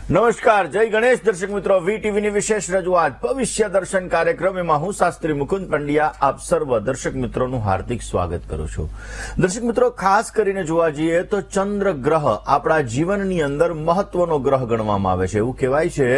નમસ્કાર, જય ગણેશ દર્શક મિત્રો. વીટીવીની વિશેષ રજૂઆત ભવિષ્ય દર્શન કાર્યક્રમ એમાં હું શાસ્ત્રી મુકુંદ પંડ્યા આપ સર્વ દર્શક મિત્રોનું હાર્દિક સ્વાગત કરું છું. દર્શક મિત્રો, ખાસ કરીને જોવા જઈએ તો ચંદ્ર ગ્રહ આપણા જીવનની અંદર મહત્વનો ગ્રહ ગણવામાં આવે છે. એવું કહેવાય છે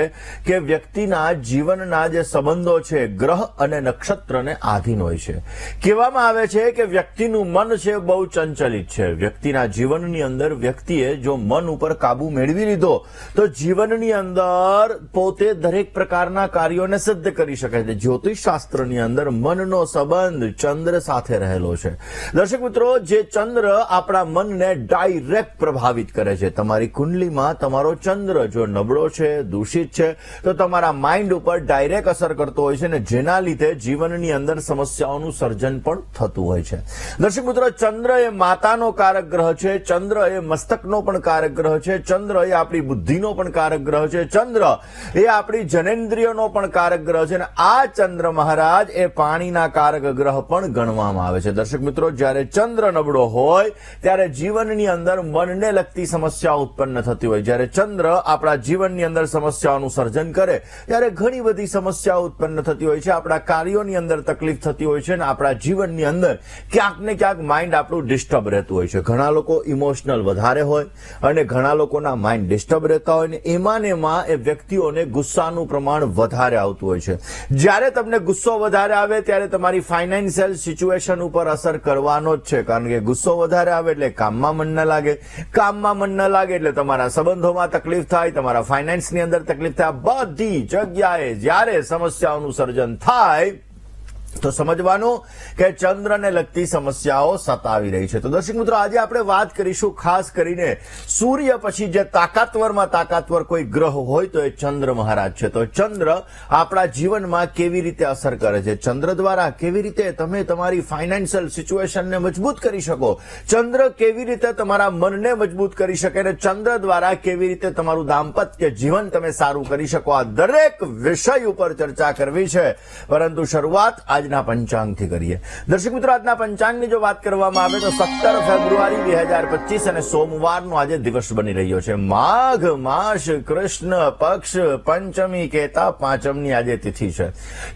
કે વ્યક્તિના જીવનના જે સંબંધો છે ગ્રહ અને નક્ષત્રને આધીન હોય છે. કહેવામાં આવે છે કે વ્યક્તિનું મન છે બહુ ચંચલિત છે. વ્યક્તિના જીવનની અંદર વ્યક્તિએ જો મન ઉપર કાબુ મેળવી લીધો તો જીવનની અંદર પોતે દરેક પ્રકારના કાર્યોને સિદ્ધ કરી શકે છે. જ્યોતિષ શાસ્ત્રની અંદર મનનો સંબંધ ચંદ્ર સાથે રહેલો છે. દર્શક મિત્રો, જે ચંદ્ર આપણા મનને ડાયરેક્ટ પ્રભાવિત કરે છે. તમારી કુંડલીમાં તમારો ચંદ્ર જો નબળો છે, દૂષિત છે, તો તમારા માઇન્ડ ઉપર ડાયરેક્ટ અસર કરતો હોય છે ને જેના લીધે જીવનની અંદર સમસ્યાઓનું સર્જન પણ થતું હોય છે. દર્શક મિત્રો, ચંદ્ર એ માતાનો કારક ગ્રહ છે. ચંદ્ર એ મસ્તકનો પણ કારક ગ્રહ છે. ચંદ્ર એ આપણી બુદ્ધિનો પણ કારક ગ્રહ છે. ચંદ્ર એ આપણી જનેન્દ્રિયોનો પણ કારક ગ્રહ છે અને આ ચંદ્ર મહારાજ એ પાણીના કારક ગ્રહ પણ ગણવામાં આવે છે. દર્શક મિત્રો, જ્યારે ચંદ્ર નબળો હોય ત્યારે જીવનની અંદર મનને લગતી સમસ્યાઓ ઉત્પન્ન થતી હોય. જ્યારે ચંદ્ર આપણા જીવનની અંદર સમસ્યાઓનું સર્જન કરે ત્યારે ઘણી બધી સમસ્યાઓ ઉત્પન્ન થતી હોય છે. આપણા કાર્યોની અંદર તકલીફ થતી હોય છે અને આપણા જીવનની અંદર ક્યાંક ને ક્યાંક માઇન્ડ આપણું ડિસ્ટર્બ રહેતું હોય છે. ઘણા લોકો ઇમોશનલ વધારે હોય અને ઘણા લોકોના માઇન્ડ ડિસ્ટર્બ રહેતા હોય ને એમાં એ વ્યક્તિઓને ગુસ્સાનું પ્રમાણ વધારે આવતું હોય છે. જ્યારે તમને ગુસ્સો વધારે આવે ત્યારે તમારી ફાઇનાન્શિયલ સિચ્યુએશન ઉપર અસર કરવાનો જ છે. કારણ કે ગુસ્સો વધારે આવે એટલે કામમાં મન ન લાગે, કામમાં મન ન લાગે એટલે તમારા સંબંધોમાં તકલીફ થાય, તમારા ફાઇનાન્સની અંદર તકલીફ થાય. બધી જગ્યાએ જ્યારે સમસ્યાઓનું સર્જન થાય તો સમજવાનું કે ચંદ્રને લગતી સમસ્યાઓ સતાવી રહી છે. તો દર્શક મિત્રો, આજે આપણે વાત કરીશું ખાસ કરીને સૂર્ય પછી જે તાકાતવરમાં તાકાતવર કોઈ ગ્રહ હોય તો એ ચંદ્ર મહારાજ છે. તો ચંદ્ર આપણા જીવનમાં કેવી રીતે અસર કરે છે, ચંદ્ર દ્વારા કેવી રીતે તમે તમારી ફાઇનાન્શિયલ સિચ્યુએશનને મજબૂત કરી શકો, ચંદ્ર કેવી રીતે તમારા મનને મજબૂત કરી શકે અને ચંદ્ર દ્વારા કેવી રીતે તમારું દાંપત્ય જીવન તમે સારું કરી શકો, આ દરેક વિષય ઉપર ચર્ચા કરવી છે. પરંતુ શરૂઆત આજના પંચાંગથી કરીએ. દર્શક મિત્રો, આજના પંચાંગની જો વાત કરવામાં આવે તો 17 ફેબ્રુઆરી 2025 અને સોમવારનો આજે દિવસ બની રહ્યો છે. માઘ માસ કૃષ્ણ પક્ષ પંચમી કહેતા પાંચમની આજે તિથિ છે.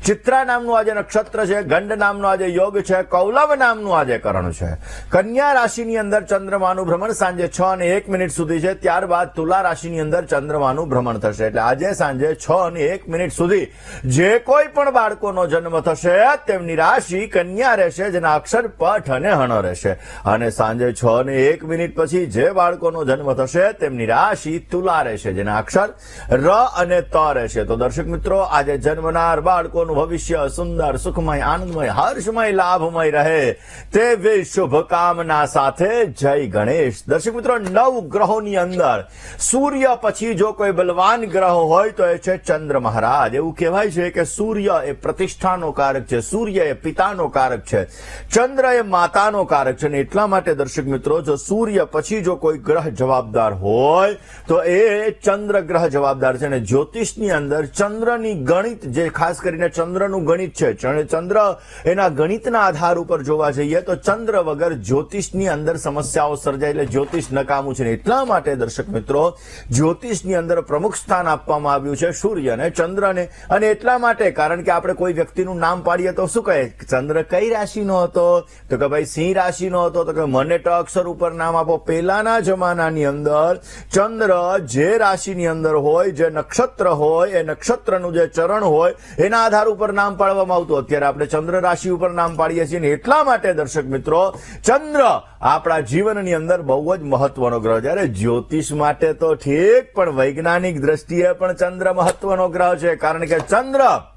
ચિત્રા નામનું આજે નક્ષત્ર છે. ગંડ નામનો આજે યોગ છે. કૌલવ નામનું આજે કરણ છે. કન્યા રાશિની અંદર ચંદ્રમાનું ભ્રમણ સાંજે 6:01 સુધી છે. ત્યારબાદ તુલા રાશિની અંદર ચંદ્રમાનું ભ્રમણ થશે. એટલે આજે સાંજે 6:01 સુધી જે કોઈ પણ બાળકોનો જન્મ થશે તેમની રાશિ કન્યા રહેશે, જેના અક્ષર પઠ અને હણ રહેશે. અને સાંજે 6:01 પછી જે બાળકોનો જન્મ થશે તેમની રાશિ તુલા રહેશે, જેના અક્ષર ર અને ત રહેશે. તો દર્શક મિત્રો, આજે જન્મનાર બાળકોનું ભવિષ્ય સુંદર, સુખમય, આનંદમય, હર્ષમય, લાભમય રહે તેવી શુભકામના સાથે જય ગણેશ. દર્શક મિત્રો, 9 ગ્રહોની અંદર સૂર્ય પછી જો કોઈ બલવાન ગ્રહ હોય તો એ છે ચંદ્ર મહારાજ. એવું કહેવાય છે કે સૂર્ય એ પ્રતિષ્ઠાનો કારક છે, સૂર્ય એ પિતાનો કારક છે, ચંદ્ર એ માતાનો કારક છે. અને એટલા માટે દર્શક મિત્રો, જો સૂર્ય પછી જો કોઈ ગ્રહ જવાબદાર હોય તો એ ચંદ્ર ગ્રહ જવાબદાર છે. અને જ્યોતિષની અંદર ચંદ્રની ગણિત, જે ખાસ કરીને ચંદ્રનું ગણિત છે, ચંદ્ર એના ગણિતના આધાર ઉપર જોવા જઈએ તો ચંદ્ર વગર જ્યોતિષની અંદર સમસ્યાઓ સર્જાય એટલે જ્યોતિષ નકામું છે. એટલા માટે દર્શક મિત્રો, જ્યોતિષની અંદર પ્રમુખ સ્થાન આપવામાં આવ્યું છે સૂર્યને, ચંદ્રને. અને એટલા માટે કારણ કે આપણે કોઈ વ્યક્તિનું નામ પાડીએ તો શું કહે, ચંદ્ર કઈ રાશિનો હતો, તો કે ભાઈ સિંહ રાશિનો હતો. તો કે મને ટ અક્ષર ઉપર નામ આપો. પહેલાના જમાનાની અંદર ચંદ્ર જે રાશિની અંદર હોય, જે નક્ષત્ર હોય, એ નક્ષત્રનું જે ચરણ હોય એના આધાર ઉપર નામ પાડવામાં આવતું. અત્યારે આપણે ચંદ્ર રાશિ ઉપર નામ પાડીએ છીએ. એટલા માટે દર્શક મિત્રો, ચંદ્ર આપણા જીવનની અંદર બહુ જ મહત્વનો ગ્રહ. જ્યારે જ્યોતિષ માટે તો ઠીક, પણ વૈજ્ઞાનિક દ્રષ્ટિએ પણ ચંદ્ર મહત્વનો ગ્રહ છે. કારણ કે ચંદ્ર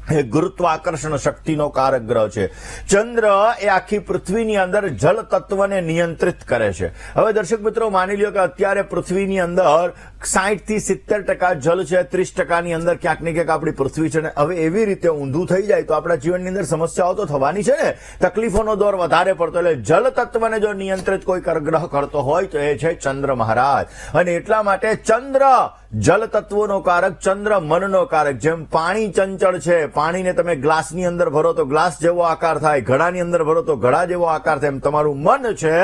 એ ગુરુત્વાકર્ષણ શક્તિનો કારક ગ્રહ છે. ચંદ્ર એ આખી પૃથ્વીની અંદર જળ તત્વને નિયંત્રિત કરે છે. હવે દર્શક મિત્રો, માની લ્યો કે અત્યારે પૃથ્વીની અંદર 60 થી 70% જળ છે, 30%ની અંદર ક્યાંક ને ક્યાંક આપણી પૃથ્વી છે. હવે એવી રીતે ઊંધું થઈ જાય તો આપણા જીવનની અંદર સમસ્યાઓ તો થવાની છે ને, તકલીફોનો દોર વધારે પડતો. એટલે જળ તત્વને જો નિયંત્રિત કોઈ ગ્રહ કરતો હોય તો એ છે ચંદ્ર મહારાજ. અને એટલા માટે ચંદ્ર જલ તત્વોનો કારક, ચંદ્ર મનનો કારક. જેમ પાણી ચંચળ છે, પાણીને તમે ગ્લાસની અંદર ભરો તો ગ્લાસ જેવો આકાર થાય, ઘડાની અંદર ભરો તો ઘડા જેવો આકાર થાય, એમ તમારું મન છે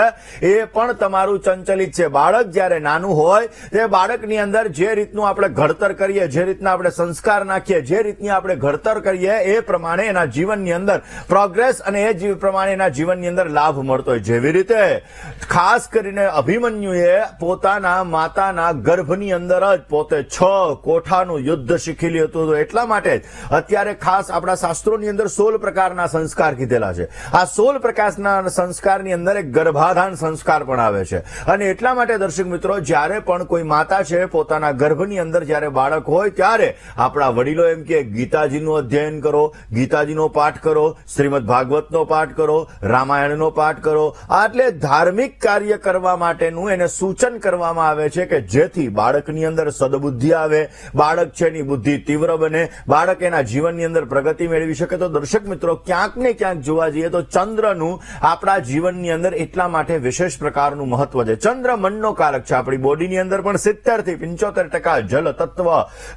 એ પણ તમારું ચંચલિત છે. બાળક જ્યારે નાનું હોય તે બાળકની અંદર જે રીતનું આપણે ઘડતર કરીએ, જે રીતના આપણે સંસ્કાર નાખીએ, જે રીતની આપણે ઘડતર કરીએ એ પ્રમાણે એના જીવનની અંદર પ્રોગ્રેસ અને એ પ્રમાણે એના જીવનની અંદર લાભ મળતો હોય. જેવી રીતે ખાસ કરીને અભિમન્યુએ પોતાના માતાના ગર્ભની અંદર જ પોતે 6 કોઠાનું યુદ્ધ શીખી લીધું હતું. એટલા માટે અત્યારે ખાસ આપણા શાસ્ત્રોની અંદર 16 પ્રકારના સંસ્કાર કીધેલા છે. આ 16 પ્રકારના સંસ્કારની અંદર એક ગર્ભાધાન સંસ્કાર પણ આવે છે. અને એટલા માટે દર્શક મિત્રો, જ્યારે પણ કોઈ માતા છે પોતાના ગર્ભની અંદર જ્યારે બાળક હોય ત્યારે આપણા વડીલો એમ કે ગીતાજીનું અધ્યયન કરો, ગીતાજીનો પાઠ કરો, શ્રીમદ ભાગવતનો પાઠ કરો, રામાયણનો પાઠ કરો. આ એટલે ધાર્મિક કાર્ય કરવા માટેનું એને સૂચન કરવામાં આવે છે કે જેથી બાળકની અંદર સદબુદ્ધિ આવે, બાળક છે એની બુદ્ધિ તીવ્ર બને, બાળક એના જીવનની અંદર પ્રગતિ મેળવી શકે. તો દર્શક મિત્રો, ક્યાંક ને ક્યાંક જોવા જઈએ તો ચંદ્રનું આપણા જીવનની અંદર એટલા માટે વિશેષ પ્રકારનું મહત્વ છે. ચંદ્ર મનનો કારક છે. આપણી બોડીની અંદર પણ 70 થી 75% જલ તત્વ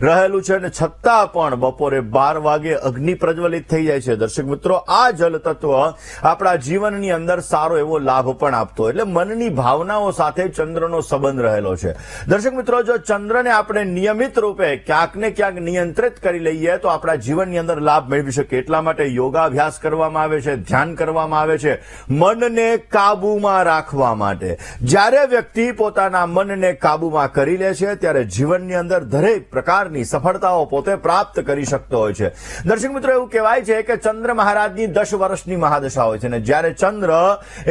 રહેલું છે અને છતાં પણ બપોરે 12 વાગે અગ્નિ પ્રજ્વલિત થઈ જાય છે. દર્શક મિત્રો, આ જલ તત્વ આપણા જીવનની અંદર સારો એવો લાભ પણ આપતો, એટલે મનની ભાવનાઓ સાથે ચંદ્રનો સંબંધ રહેલો છે. દર્શક મિત્રો, જો ચંદ્રને આપણે નિયમિત રૂપે ક્યાંક ને ક્યાંક નિયંત્રિત કરી લઈએ તો આપણા જીવનની અંદર લાભ મેળવી શકીએ. એટલા માટે યોગાભ્યાસ કરવામાં આવે છે, ધ્યાન કરવામાં આવે છે મનને કાબુમાં રાખવા માટે. જ્યારે વ્યક્તિ પોતાના મનને કાબુમાં કરી લે છે ત્યારે જીવનની અંદર દરેક પ્રકારની સફળતાઓ પોતે પ્રાપ્ત કરી શકતો હોય છે. દર્શક મિત્રો, એવું કહેવાય છે કે ચંદ્ર મહારાજની 10 વર્ષની મહાદશા હોય છે અને જ્યારે ચંદ્ર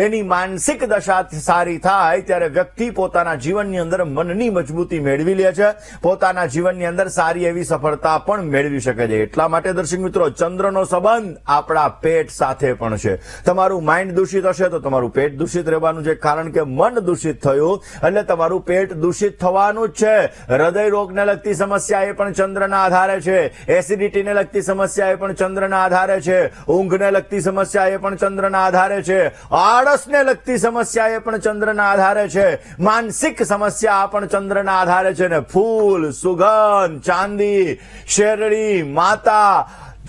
એની માનસિક દશા સારી થાય ત્યારે વ્યક્તિ પોતાના જીવનની અંદર મનની મજબૂતી મેળવી લે છે, પોતાના જીવનની અંદર સારી એવી સફળતા પણ મેળવી શકે છે. એટલા માટે દર્શક મિત્રો, ચંદ્રનો સંબંધ આપણા પેટ સાથે પણ છે. તમારું માઇન્ડ દૂષિત હશે તો તમારું પેટ દૂષિત રહેવાનું છે, કારણ કે મન દૂષિત થયું એટલે તમારું પેટ દૂષિત થવાનું જ છે. હૃદય રોગને લગતી સમસ્યા એ પણ ચંદ્રના આધારે છે, એસિડિટીને લગતી સમસ્યા એ પણ ચંદ્રના આધારે છે, ઊંઘને લગતી સમસ્યા એ પણ ચંદ્રના આધારે છે, આળસને લગતી સમસ્યા એ પણ ચંદ્રના આધારે છે, માનસિક સમસ્યા પણ ચંદ્રના આધારે છે. ને ફૂલ, સુગંધ, ચાંદી, શેરડી, માતા,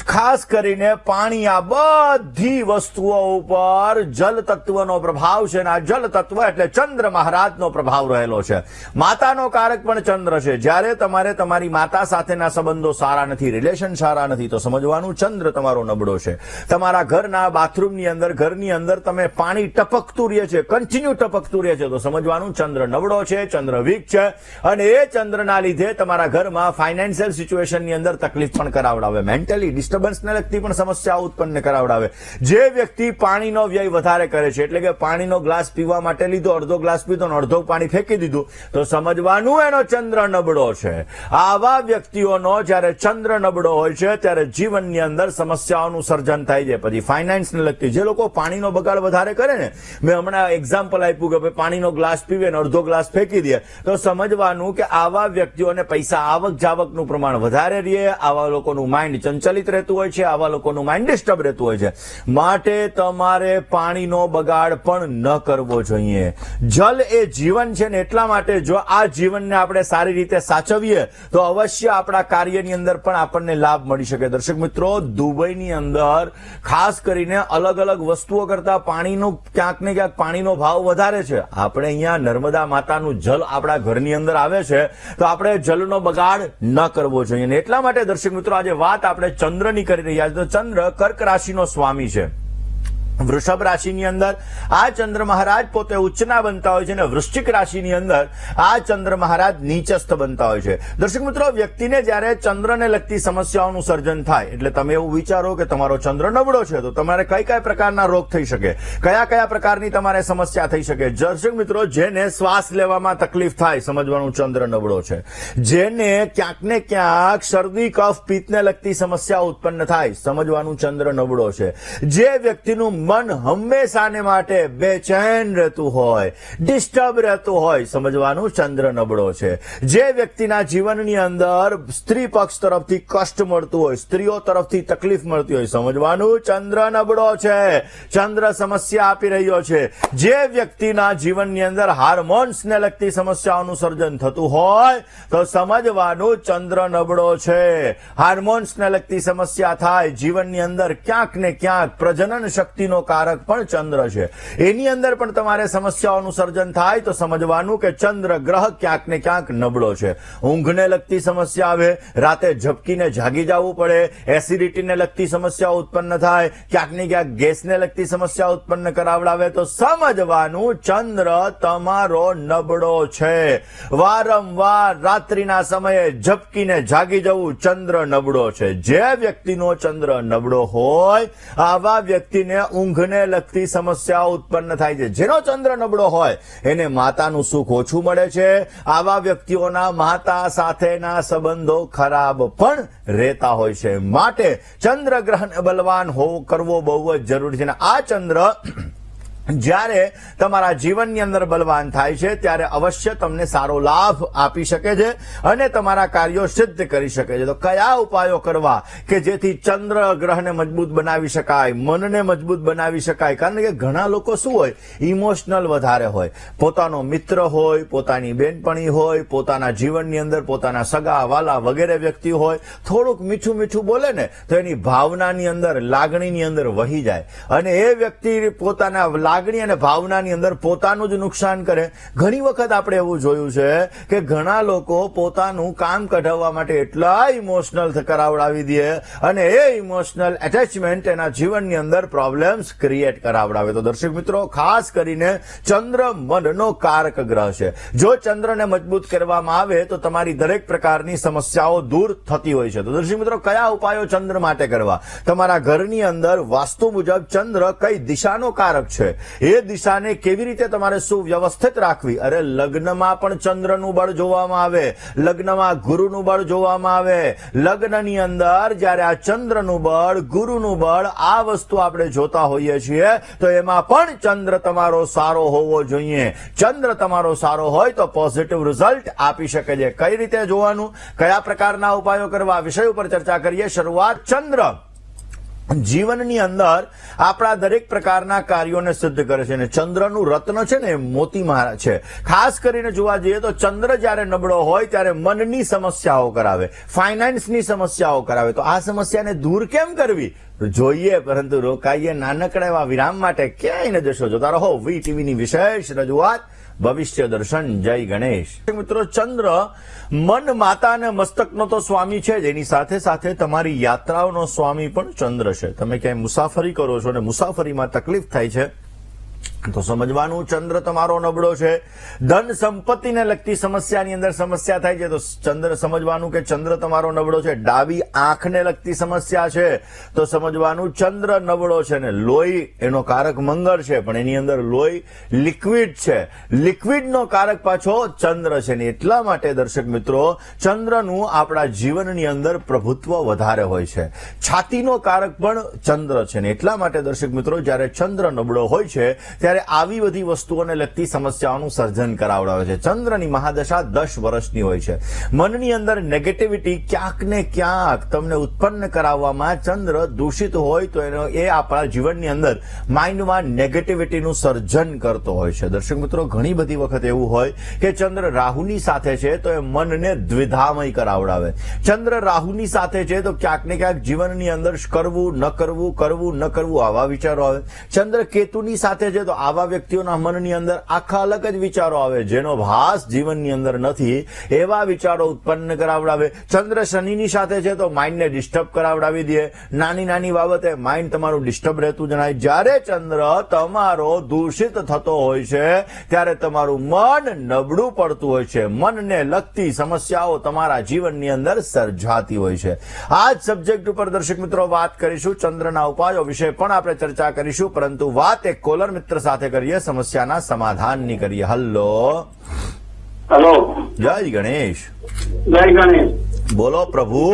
ખાસ કરીને પાણી, આ બધી વસ્તુઓ ઉપર જલ તત્વનો પ્રભાવ છે. આ જલ તત્વ એટલે ચંદ્ર મહારાજનો પ્રભાવ રહેલો છે. માતાનો કારક પણ ચંદ્ર છે. જ્યારે તમારે તમારી માતા સાથેના સંબંધો સારા નથી, રિલેશન સારા નથી, તો સમજવાનું ચંદ્ર તમારો નબળો છે. તમારા ઘરના બાથરૂમની અંદર, ઘરની અંદર તમે પાણી ટપકતું રહે છે, કન્ટિન્યુ ટપકતું રહે છે, તો સમજવાનું ચંદ્ર નબળો છે, ચંદ્ર વીક છે. અને એ ચંદ્રના લીધે તમારા ઘરમાં ફાઇનાન્શિયલ સિચ્યુએશનની અંદર તકલીફ પણ કરાવડાવે, મેન્ટલી ડિસ્ટર્બન્સને લગતી પણ સમસ્યા ઉત્પન્ન કરાવડાવે. જે વ્યક્તિ પાણીનો વ્યય વધારે કરે છે, એટલે કે પાણીનો ગ્લાસ પીવા માટે લીધો, અડધો ગ્લાસ પીધો અને અડધો પાણી ફેંકી દીધું, તો સમજવાનું એનો ચંદ્ર નબળો છે. આવા વ્યક્તિઓનો જ્યારે ચંદ્ર નબળો હોય છે ત્યારે જીવનની અંદર સમસ્યાઓનું સર્જન થાય છે. પછી ફાઇનાન્સને લગતી, જે લોકો પાણીનો બગાડ વધારે કરે ને, મેં હમણાં એક્ઝામ્પલ આપ્યું કે પાણીનો ગ્લાસ પીવે અને અડધો ગ્લાસ ફેંકી દે, તો સમજવાનું કે આવા વ્યક્તિઓને પૈસા આવક જાવકનું પ્રમાણ વધારે રહે, આવા લોકોનું માઇન્ડ ચંચલિત રહેતું હોય છે, આવા લોકોનું માઇન્ડ ડિસ્ટર્બ રહેતું હોય છે. માટે તમારે પાણીનો બગાડ પણ ન કરવો જોઈએ. જલ એ જીવન છે ને, એટલા માટે જો આ જીવનને આપણે સારી રીતે સાચવીએ તો અવશ્ય આપણા કાર્યની અંદર પણ આપણને લાભ મળી શકે. દર્શક મિત્રો, દુબઈની અંદર ખાસ કરીને અલગ અલગ વસ્તુઓ કરતા પાણીનું ક્યાંક ને ક્યાંક પાણીનો ભાવ વધારે છે. આપણે અહીંયા નર્મદા માતાનું જલ આપણા ઘરની અંદર આવે છે તો આપણે જલનો બગાડ ન કરવો જોઈએ. એટલા માટે દર્શક મિત્રો, આજે વાત આપણે ચંદ્રની કરી રહ્યા છે. તો ચંદ્ર કર્ક રાશિનો સ્વામી છે. વૃષભ રાશિની અંદર આ ચંદ્ર મહારાજ પોતે ઉચ્ચના બનતા હોય છે અને વૃશ્ચિક રાશિની અંદર આ ચંદ્ર મહારાજ નીચસ્થ બનતા હોય છે. દર્શક મિત્રો, વ્યક્તિને જ્યારે ચંદ્રને લગતી સમસ્યાઓનું સર્જન થાય એટલે તમે એવું વિચારો કે તમારો ચંદ્ર નબળો છે, તો તમારે કઈ કઈ પ્રકારના રોગ થઈ શકે, કયા કયા પ્રકારની તમારે સમસ્યા થઈ શકે. દર્શક મિત્રો, જેને શ્વાસ લેવામાં તકલીફ થાય, સમજવાનું ચંદ્ર નબળો છે. જેને ક્યાંક ને ક્યાંક શરદી, કફ, પિત્તને લગતી સમસ્યા ઉત્પન્ન થાય, સમજવાનું ચંદ્ર નબળો છે. જે વ્યક્તિનું મન હંમેશાને માટે બેચેન રહેતું હોય, ડિસ્ટર્બ રહેતું હોય, સમજવાનું ચંદ્ર નબળો છે. જે વ્યક્તિના જીવનની અંદર સ્ત્રી પક્ષ તરફથી કષ્ટ મળતું હોય, સ્ત્રીઓ તરફથી તકલીફ મળતી હોય, સમજવાનું ચંદ્ર નબળો છે. ચંદ્ર સમસ્યા આપી રહ્યો છે. જે વ્યક્તિના જીવનની અંદર હાર્મોન્સને લગતી સમસ્યાઓનું સર્જન થતું હોય તો સમજવાનું ચંદ્ર નબળો છે. હાર્મોન્સને લગતી સમસ્યા થાય, જીવનની અંદર ક્યાંક ને ક્યાંક પ્રજનન શક્તિનો કારક પણ ચંદ્ર છે, એની અંદર પણ તમારે સમસ્યાઓનું સર્જન થાય તો સમજવાનું કે ચંદ્ર ગ્રહ ક્યાંક ને ક્યાંક નબળો છે. ઊંઘને લગતી સમસ્યા આવે, રાતે ઝબકીને જાગી જવું પડે, એસિડિટીને લગતી સમસ્યાઓ ઉત્પન્ન થાય, ક્યાંક ને ક્યાંક ગેસને લગતી સમસ્યા ઉત્પન્ન કરાવડાવે તો સમજવાનું ચંદ્ર તમારો નબળો છે. વારંવાર રાત્રિના સમયે ઝબકીને જાગી જવું ચંદ્ર નબળો છે. જે વ્યક્તિનો ચંદ્ર નબળો હોય આવા વ્યક્તિને ઊંઘને લગતી સમસ્યાઓ ઉત્પન્ન થાય છે. જેનો ચંદ્ર નબળો હોય એને માતાનું સુખ ઓછું મળે છે. આવા વ્યક્તિઓના માતા સાથેના સંબંધો ખરાબ પણ રહેતા હોય છે. માટે ચંદ્ર ગ્રહને બલવાન કરવો બહુ જ જરૂરી છે. આ ચંદ્ર જ્યારે તમારા જીવનની અંદર બલવાન થાય છે ત્યારે અવશ્ય તમને સારો લાભ આપી શકે છે અને તમારા કાર્યો સિદ્ધ કરી શકે છે. તો કયા ઉપાયો કરવા કે જેથી ચંદ્ર ગ્રહને મજબૂત બનાવી શકાય, મનને મજબૂત બનાવી શકાય? કારણ કે ઘણા લોકો શું હોય, ઇમોશનલ વધારે હોય. પોતાનો મિત્ર હોય, પોતાની બેનપણી હોય, પોતાના જીવનની અંદર પોતાના સગા વાલા વગેરે વ્યક્તિ હોય, થોડુંક મીઠું મીઠું બોલે ને તો એની ભાવનાની અંદર, લાગણીની અંદર વહી જાય અને એ વ્યક્તિ પોતાના લાગણી અને ભાવનાની અંદર પોતાનું જ નુકસાન કરે. ઘણી વખત આપણે એવું જોયું છે કે ઘણા લોકો પોતાનું કામ કઢાવવા માટે એટલા ઇમોશનલ કરાવડાવી દે અને એ ઇમોશનલ એટેચમેન્ટ એના જીવનની અંદર પ્રોબ્લેમ્સ ક્રિએટ કરાવડાવે. તો દર્શક મિત્રો, ખાસ કરીને ચંદ્ર મનનો કારક ગ્રહ છે. જો ચંદ્રને મજબૂત કરવામાં આવે તો તમારી દરેક પ્રકારની સમસ્યાઓ દૂર થતી હોય છે. તો દર્શક મિત્રો, કયા ઉપાયો ચંદ્ર માટે કરવા? તમારા ઘરની અંદર વાસ્તુ મુજબ ચંદ્ર કઈ દિશાનો કારક છે, એ દિશાને કેવી રીતે તમારે સુવ્યવસ્થિત રાખવી? અરે લગ્નમાં પણ ચંદ્રનું બળ જોવામાં આવે, લગ્નમાં ગુરુનું બળ જોવામાં આવે. લગ્નની અંદર જ્યારે આ ચંદ્રનું બળ, ગુરુનું બળ, આ વસ્તુ આપણે જોતા હોઈએ છીએ તો એમાં પણ ચંદ્ર તમારો સારો હોવો જોઈએ. ચંદ્ર તમારો સારો હોય તો પોઝિટિવ રિઝલ્ટ આપી શકે છે. કઈ રીતે જોવાનું, કયા પ્રકારના ઉપાયો કરવા, વિષય ઉપર ચર્ચા કરીએ. શરૂઆત, ચંદ્ર જીવનની અંદર આપણા દરેક પ્રકારના કાર્યોને સિદ્ધ કરે છે અને ચંદ્રનું રત્ન છે ને એ મોતી મહારાજ છે. ખાસ કરીને જોવા જઈએ તો ચંદ્ર જ્યારે નબળો હોય ત્યારે મનની સમસ્યાઓ કરાવે, ફાઇનાન્સની સમસ્યાઓ કરાવે. તો આ સમસ્યાને દૂર કેમ કરવી જોઈએ, પરંતુ રોકાઈએ નાનકડા એવા વિરામ માટે. ક્યાંય ન જશો, જોતા રહો વીટીવીની વિશેષ રજૂઆત ભવિષ્ય દર્શન. જય ગણેશ. મિત્રો, ચંદ્ર મન, માતા અને મસ્તકનો તો સ્વામી છે જ, એની સાથે સાથે તમારી યાત્રાઓનો સ્વામી પણ ચંદ્ર છે. તમે ક્યાંય મુસાફરી કરો છો અને મુસાફરીમાં તકલીફ થાય છે તો સમજવાનું ચંદ્ર તમારો નબળો છે. ધન સંપત્તિને લગતી સમસ્યાની અંદર સમસ્યા થાય છે તો ચંદ્ર સમજવાનું કે ચંદ્ર તમારો નબળો છે. ડાબી આંખને લગતી સમસ્યા છે તો સમજવાનું ચંદ્ર નબળો છે. ને લોહી એનો કારક મંગળ છે પણ એની અંદર લોહી લિક્વિડ છે, લિક્વિડનો કારક પાછો ચંદ્ર છે. ને એટલા માટે દર્શક મિત્રો, ચંદ્રનું આપણા જીવનની અંદર પ્રભુત્વ વધારે હોય છે. છાતીનો કારક પણ ચંદ્ર છે. ને એટલા માટે દર્શક મિત્રો, જ્યારે ચંદ્ર નબળો હોય છે ત્યારે આવી બધી વસ્તુઓને લગતી સમસ્યાઓનું સર્જન કરાવડાવે છે. ચંદ્રની મહાદશા 10 વર્ષની હોય છે. મનની અંદર નેગેટિવિટી ક્યાંક ને ક્યાંક તમને ઉત્પન્ન કરાવવામાં ચંદ્ર દૂષિત હોય તો એ આપણા જીવનની અંદર માઇન્ડમાં નેગેટિવિટીનું સર્જન કરતો હોય છે. દર્શક મિત્રો, ઘણી બધી વખત એવું હોય કે ચંદ્ર રાહુની સાથે છે તો એ મનને દ્વિધામય કરાવડાવે. ચંદ્ર રાહુની સાથે છે તો ક્યાંક ને ક્યાંક જીવનની અંદર કરવું ન કરવું, કરવું ન કરવું આવા વિચારો આવે. ચંદ્ર કેતુની સાથે છે તો આવા વ્યક્તિઓના મનની અંદર આખા અલગ જ વિચારો આવે, જેનો ભાસ જીવનની અંદર નથી એવા વિચારો ઉત્પન્ન કરાવડાવે. ચંદ્ર શનિની સાથે છે તો માઇન્ડને ડિસ્ટર્બ કરાવડાવી દે. નાની નાની બાબતે માઇન્ડ તમારું ડિસ્ટર્બ રહેતું જણાય. જ્યારે ચંદ્ર તમારો દૂષિત થતો હોય છે ત્યારે તમારું મન નબળું પડતું હોય છે. મનને લગતી સમસ્યાઓ તમારા જીવનની અંદર સર્જાતી હોય છે. આ જ સબ્જેક્ટ ઉપર દર્શક મિત્રો વાત કરીશું. ચંદ્રના ઉપાયો વિશે પણ આપણે ચર્ચા કરીશું, પરંતુ વાત એક કોલર મિત્ર સાથે કરીએ, સમસ્યાના સમાધાનની કરીએ. Hello hello. જય ગણેશ. જય ગણેશ. બોલો પ્રભુ.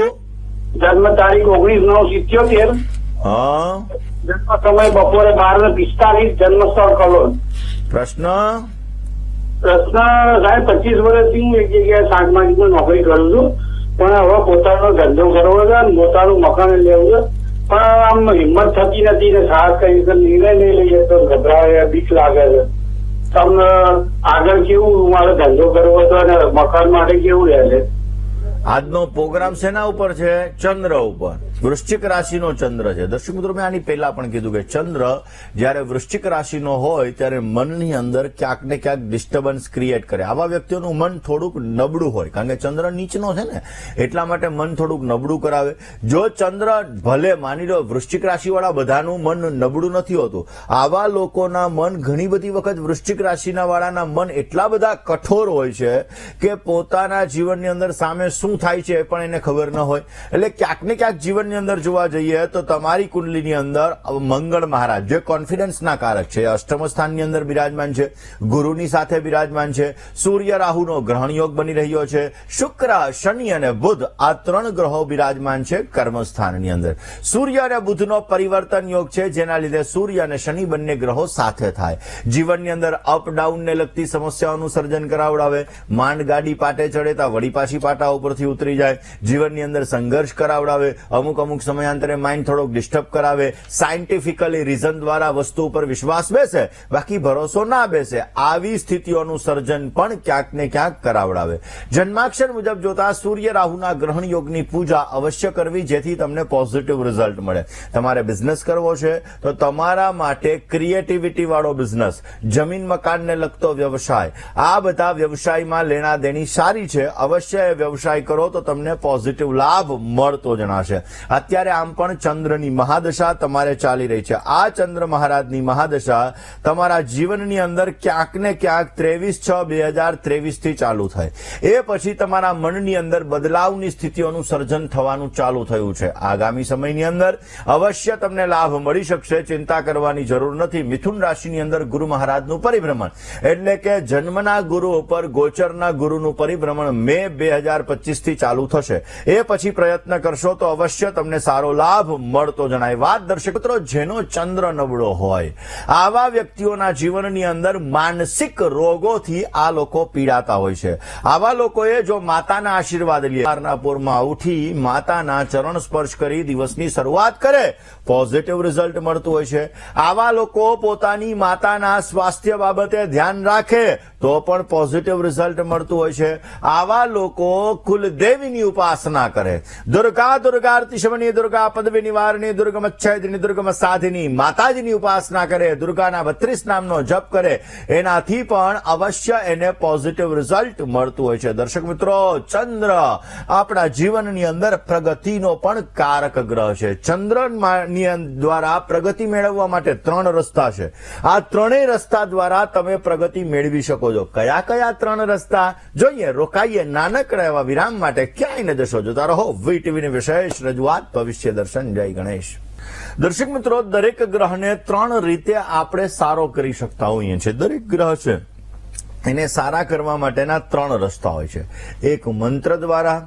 જન્મ તારીખ 19/9/77, હા, જન્મ સમય બપોરે 12:45, જન્મસ્થળ કલોલ. પ્રશ્ન. પ્રશ્ન સાહેબ, 25 વર્ષથી હું એક જગ્યાએ શાકભાજીમાં નોકરી કરું છું, પણ હવે પોતાનો ધંધો કરવો છે અને પોતાનું મકાન લેવું છે, પણ આમ હિંમત થતી નથી ને ખાસ કરી નિર્ણય લઈ લઈએ તો ગભરાય, બીક લાગે છે. તમને આગળ કેવું મારે ધંધો કરવો હતો અને મકાન માટે કેવું રહેશે? આજનો પ્રોગ્રામ શેના ઉપર છે? ચંદ્ર ઉપર. વૃશ્ચિક રાશિનો ચંદ્ર છે. દર્શક મિત્રો, મેં આની પહેલા પણ કીધું કે ચંદ્ર જયારે વૃશ્ચિક રાશિનો હોય ત્યારે મનની અંદર ક્યાંક ને ક્યાંક ડિસ્ટર્બન્સ ક્રિએટ કરે. આવા વ્યક્તિઓનું મન થોડુંક નબળું હોય, કારણ કે ચંદ્ર નીચનો છે ને, એટલા માટે મન થોડુંક નબળું કરાવે. જો ચંદ્ર ભલે માની લો વૃશ્ચિક રાશિવાળા બધાનું મન નબળું નથી હોતું, આવા લોકોના મન ઘણી બધી વખત વૃશ્ચિક રાશિના વાળાના મન એટલા બધા કઠોર હોય છે કે પોતાના જીવનની અંદર સામે શું થાય છે એ પણ એને ખબર ન હોય. એટલે ક્યાંક ને ક્યાંક જીવનની અંદર જોવા જઈએ તો તમારી કુંડલીની અંદર મંગળ મહારાજ જે કોન્ફિડન્સના કારક છે, અષ્ટમ સ્થાનની અંદર બિરાજમાન છે, ગુરુની સાથે બિરાજમાન છે, સૂર્ય રાહુનો ગ્રહણ યોગ બની રહ્યો છે, શુક્ર શનિ અને બુધ આ 3 ગ્રહો બિરાજમાન છે કર્મસ્થાનની અંદર. સૂર્ય અને બુધનો પરિવર્તન યોગ છે, જેના લીધે સૂર્ય અને શનિ બંને ગ્રહો સાથે થાય. જીવનની અંદર અપડાઉનને લગતી સમસ્યાઓનું સર્જન કરાવડાવે, માંડ ગાડી પાટે ચડેતા વળી પાછી પાટા ઉપરથી ઉતરી જાય, જીવનની અંદર સંઘર્ષ કરાવડાવે, અમુક સમયાંતરે માઇન્ડ થોડોક ડિસ્ટર્બ કરાવે, સાયન્ટિફિકલી રીઝન દ્વારા વસ્તુ ઉપર વિશ્વાસ બેસે, બાકી ભરોસો ના બેસે. આવી સ્થિતિઓનું સર્જન પણ ક્યાંક ને ક્યાંક કરાવડાવે. જન્માક્ષર મુજબ જોતા સૂર્ય રાહુના ગ્રહણ યોગની પૂજા અવશ્ય કરવી, જેથી તમને પોઝિટિવ રિઝલ્ટ મળે. તમારે બિઝનેસ કરવો છે તો તમારા માટે ક્રિએટિવિટી વાળો બિઝનેસ, જમીન મકાનને લગતો વ્યવસાય, આ બધા વ્યવસાયમાં લેણા દેણી સારી છે. અવશ્ય એ વ્યવસાય કરો તો તમને પોઝિટિવ લાભ મળતો જણાશે. અત્યારે આમ પણ ચંદ્રની મહાદશા તમારે ચાલી રહી છે. આ ચંદ્ર મહારાજની મહાદશા તમારા જીવનની અંદર ક્યાંક ને ક્યાંક 23/6/2023 થી ચાલુ થાય. એ પછી તમારા મનની અંદર બદલાવની સ્થિતિઓનું સર્જન થવાનું ચાલુ થયું છે. આગામી સમયની અંદર અવશ્ય તમને લાભ મળી શકશે, ચિંતા કરવાની જરૂર નથી. મિથુન રાશિની અંદર ગુરુ મહારાજનું પરિભ્રમણ, એટલે કે જન્મના ગુરુ ઉપર ગોચરના ગુરુનું પરિભ્રમણ મે 2025 થી ચાલુ થશે. એ પછી પ્રયત્ન કરશો તો અવશ્ય તમને સારો લાભ મળતો જણાય. વાત દર્શક મિત્રો, જેનો ચંદ્ર નબળો હોય આવા વ્યક્તિઓના જીવનની અંદર માનસિક રોગોથી આ લોકો પીડાતા હોય છે. આવા લોકોએ જો માતાના આશીર્વાદ લે, સવારના પોરમાં ઉઠી માતાના ચરણ સ્પર્શ કરી દિવસની શરૂઆત કરે, પોઝિટિવ રિઝલ્ટ મળતું હોય છે. આવા લોકો પોતાની માતાના સ્વાસ્થ્ય બાબતે ધ્યાન રાખે તો પણ પોઝિટિવ રિઝલ્ટ મળતું હોય છે. આવા લોકો કુલદેવીની ઉપાસના કરે, દુર્ગા આરતીશમની, દુર્ગા પદવી નિવારણી, દુર્ગમચ્છેદિની, દુર્ગમ સાધિની, માતાજીની ઉપાસના કરે, દુર્ગાના 32 નામનો જપ કરે, એનાથી પણ અવશ્ય એને પોઝિટિવ રિઝલ્ટ મળતું હોય છે. દર્શક મિત્રો, ચંદ્ર આપણા જીવનની અંદર પ્રગતિનો પણ કારક ગ્રહ છે. ચંદ્રની દ્વારા પ્રગતિ મેળવવા માટે 3 રસ્તા છે. આ 3 રસ્તા દ્વારા તમે પ્રગતિ મેળવી શકો છો. કયા કયા 3 રસ્તા જોઈએ? રોકાઈએ નાનકડા એવા વિરામ માટે. ક્યાંય ન જશો, જોતા રહો વીટીવીની વિશેષ રજૂઆત ભવિષ્ય દર્શન. જય ગણેશ. દર્શક મિત્રો, દરેક ગ્રહને 3 રીતે આપણે સારો કરી શકતા હોઈએ છીએ. દરેક ગ્રહ છે એને સારા કરવા માટેના 3 રસ્તા હોય છે. એક મંત્ર દ્વારા,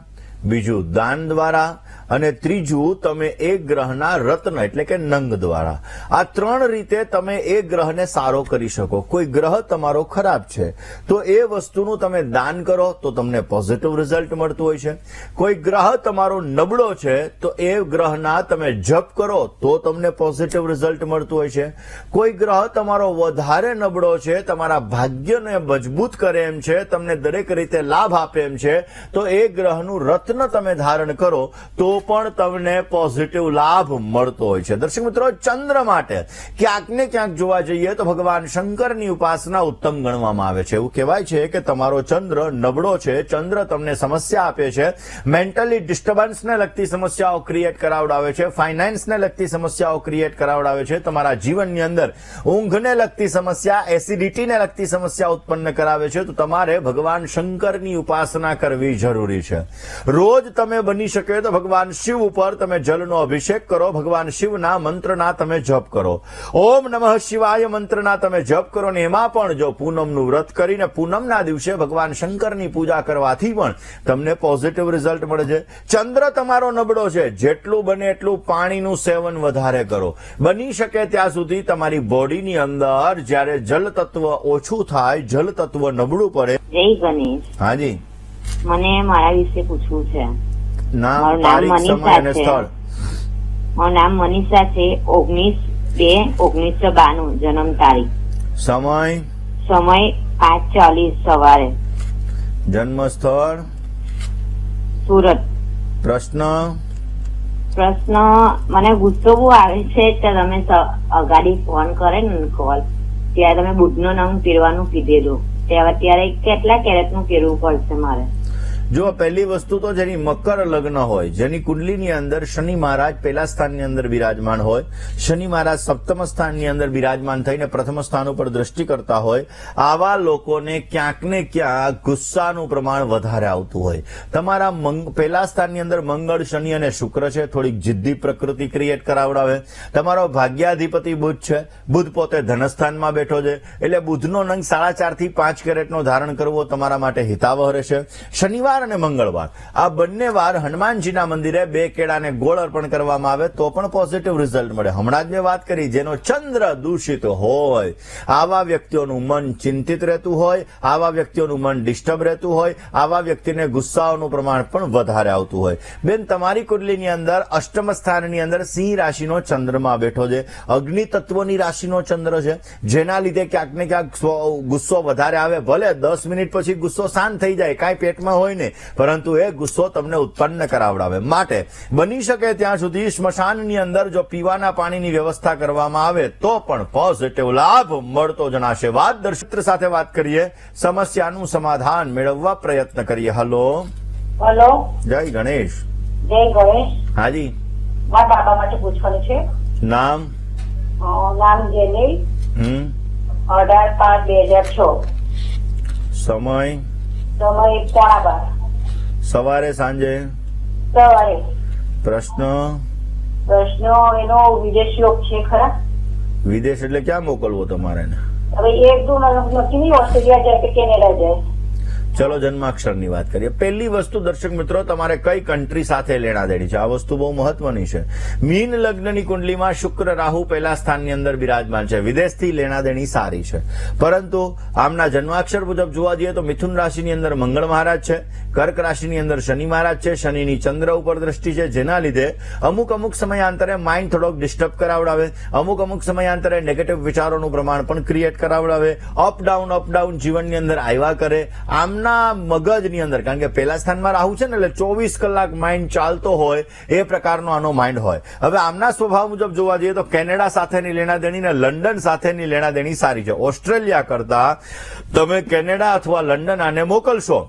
બીજું દાન દ્વારા અને ત્રીજું તમે એ ગ્રહના રત્ન એટલે કે નંગ દ્વારા. આ 3 રીતે તમે એ ગ્રહને સારો કરી શકો. કોઈ ગ્રહ તમારો ખરાબ છે તો એ વસ્તુનું તમે દાન કરો તો તમને પોઝિટિવ રિઝલ્ટ મળતું હોય છે. કોઈ ગ્રહ તમારો નબળો છે તો એ ગ્રહના તમે જપ કરો તો તમને પોઝિટિવ રિઝલ્ટ મળતું હોય છે. કોઈ ગ્રહ તમારો વધારે નબળો છે, તમારા ભાગ્યને મજબૂત કરે એમ છે, તમને દરેક રીતે લાભ આપે એમ છે, તો એ ગ્રહનું રત્ન તમે ધારણ કરો તો પણ તમને પોઝિટિવ લાભ મળતો હોય છે. દર્શક મિત્રો, ચંદ્ર માટે ક્યાંક ને ક્યાંક જોવા જઈએ તો ભગવાન શંકરની ઉપાસના ઉત્તમ ગણવામાં આવે છે. એવું કહેવાય છે કે તમારો ચંદ્ર નબળો છે, ચંદ્ર તમને સમસ્યા આપે છે, મેન્ટલી ડિસ્ટર્બન્સને લગતી સમસ્યાઓ ક્રિએટ કરાવડાવે છે, ફાઇનાન્સને લગતી સમસ્યાઓ ક્રિએટ કરાવડાવે છે, તમારા જીવનની અંદર ઊંઘને લગતી સમસ્યા, એસિડિટીને લગતી સમસ્યા ઉત્પન્ન કરાવે છે, તો તમારે ભગવાન શંકરની ઉપાસના કરવી જરૂરી છે. રોજ તમે બની શકે તો ભગવાન ભગવાન શિવ ઉપર તમે જલનો અભિષેક કરો, ભગવાન શિવના મંત્રના તમે જપ કરો, ઓમ નમઃ શિવાય મંત્રના તમે જપ કરો. ને એમાં પણ જો પૂનમનું વ્રત કરીને પૂનમના દિવસે ભગવાન શંકરની પૂજા કરવાથી પણ તમને પોઝિટિવ રિઝલ્ટ મળે છે. ચંદ્ર તમારો નબળો છે, જેટલું બને એટલું પાણીનું સેવન વધારે કરો. બની શકે ત્યાં સુધી તમારી બોડીની અંદર જ્યારે જલ તત્વ ઓછું થાય, જલ તત્વ નબળું પડે. જય ગણેશ. હાજી, મને મારા વિશે પૂછવું છે. નામ, મારું નામ તારીખ, સમય મનીષા અને છે. સ્થળ. મારું નામ મનીષા છે. 19/2/1992 જન્મ તારીખ. સમય, સમય 5:40 સવારે. જન્મ સ્થળ, સુરત. પ્રશ્ન. પ્રશ્ન, મને ગુસ્સો બહુ આવે છે તો તમે અગાડી ફોન કરે ને કોલ ત્યારે તમે બુધનો નંગ પહેરવાનું કીધેલું, ત્યારે કેટલા કેરેટનું પહેરવું પડશે મારે? જો પહેલી વસ્તુ તો જેની મકર લગ્ન હોય, જેની કુંડલીની અંદર શનિ મહારાજ પહેલા સ્થાનની અંદર બિરાજમાન હોય, શનિ મહારાજ સપ્તમ સ્થાનની અંદર બિરાજમાન થઈને પ્રથમ સ્થાન ઉપર દ્રષ્ટિ કરતા હોય, આવા લોકોને ક્યાંક ને ક્યાંક ગુસ્સાનું પ્રમાણ વધારે આવતું હોય. તમારા પહેલા સ્થાનની અંદર મંગળ, શનિ અને શુક્ર છે, થોડીક જિદ્દી પ્રકૃતિ ક્રિએટ કરાવડાવે. તમારો ભાગ્યાધિપતિ બુધ છે, બુધ પોતે ધનસ્થાનમાં બેઠો છે, એટલે બુધનો નંગ 4.5 થી 5 કેરેટનો ધારણ કરવો તમારા માટે હિતાવહ રહેશે. શનિવાર અને મંગળવાર આ બંને વાર હનુમાનજીના મંદિરે 2 કેળાને ગોળ અર્પણ કરવામાં આવે તો પણ પોઝિટિવ રિઝલ્ટ મળે. હમણાં જ મેં વાત કરી, જેનો ચંદ્ર દૂષિત હોય, આવા વ્યક્તિઓનું મન ચિંતિત રહેતું હોય, આવા વ્યક્તિઓનું મન ડિસ્ટર્બ રહેતું હોય, આવા વ્યક્તિને ગુસ્સાઓનું પ્રમાણ પણ વધારે આવતું હોય. બેન, તમારી કુંડલીની અંદર અષ્ટમ સ્થાનની અંદર સિંહ રાશિનો ચંદ્રમાં બેઠો છે, અગ્નિ તત્વની રાશિનો ચંદ્ર છે, જેના લીધે ક્યાંક ને ક્યાંક ગુસ્સો વધારે આવે. ભલે 10 મિનિટ પછી ગુસ્સો શાંત થઈ જાય, કાંઈ પેટમાં હોય ને, પરંતુ એ ગુસ્સો તમને ઉત્પન્ન કરાવડાવે. માટે બની શકે ત્યાં સુધી સ્મશાનની અંદર જો પીવાના પાણીની વ્યવસ્થા કરવામાં આવે તો પણ પોઝિટિવ લાભ મળતો જણાશે. વાત દર્શક સાથે વાત કરીએ, સમસ્યાનું સમાધાન મેળવવા પ્રયત્ન કરીએ. હલો. હલો. જય ગણેશ. જય ગણેશ. હાજી, મારા બાબા માટે પૂછવાનું છે. નામ? નામ જેનિલ. 18/5/2006. સમય? સમય 11:15 સવારે, સાંજે? સવારે. પ્રશ્ન? પ્રશ્ન એનો વિદેશ યોગ છે ખરા? વિદેશ એટલે ક્યાં મોકલવો તમારે? હવે એક દો નક્કી નહીં, ઓસ્ટ્રેલિયા જાય કે કેનેડા જાય. ચલો જન્માક્ષરની વાત કરીએ. પહેલી વસ્તુ દર્શક મિત્રો, તમારે કઈ કન્ટ્રી સાથે લેણા દેણી છે, આ વસ્તુ બહુ મહત્વની છે. મીન લગ્નની કુંડલીમાં શુક્ર રાહુ પહેલા સ્થાનની અંદર બિરાજમાન છે, વિદેશથી લેણા દેણી સારી છે. પરંતુ આમના જન્માક્ષર મુજબ જોવા જઈએ તો મિથુન રાશિની અંદર મંગળ મહારાજ છે, કર્ક રાશિની અંદર શનિ મહારાજ છે, શનિની ચંદ્ર ઉપર દ્રષ્ટિ છે, જેના લીધે અમુક સમયાંતરે માઇન્ડ થોડોક ડિસ્ટર્બ કરાવડાવે, અમુક સમયાંતરે નેગેટિવ વિચારોનું પ્રમાણ પણ ક્રિએટ કરાવડાવે, અપ ડાઉન જીવનની અંદર આવ્યા કરે. આમના મગજની અંદર, કારણ કે પહેલા સ્થાનમાં રાહુ છે ને, એટલે 24 કલાક માઇન્ડ ચાલતો હોય એ પ્રકારનો આનો માઇન્ડ હોય. હવે આમના સ્વભાવ મુજબ જોવા જઈએ તો કેનેડા સાથેની લેણા દેણી ને લંડન સાથેની લેણા દેણી સારી છે. ઓસ્ટ્રેલિયા કરતા તમે કેનેડા અથવા લંડન આને મોકલશો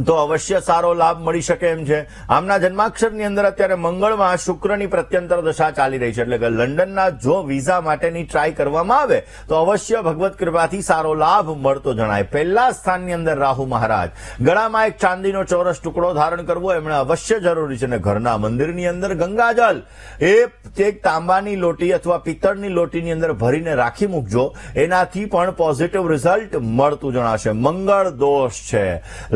તો અવશ્ય સારો લાભ મળી શકે એમ છે. આમના જન્માક્ષરની અંદર અત્યારે મંગળમાં શુક્રની પ્રત્યંતર દશા ચાલી રહી છે, એટલે કે લંડનના જો વિઝા માટેની ટ્રાય કરવામાં આવે તો અવશ્ય ભગવત કૃપાથી સારો લાભ મળતો જણાય. પહેલા સ્થાનની અંદર રાહુ મહારાજ, ગળામાં એક ચાંદીનો ચોરસ ટુકડો ધારણ કરવો એમણે અવશ્ય જરૂરી છે. અને ઘરના મંદિરની અંદર ગંગાજલ એ એક તાંબાની લોટી અથવા પિત્તળની લોટીની અંદર ભરીને રાખી મૂકજો, એનાથી પણ પોઝિટિવ રિઝલ્ટ મળતું જણાશે. મંગળ દોષ છે,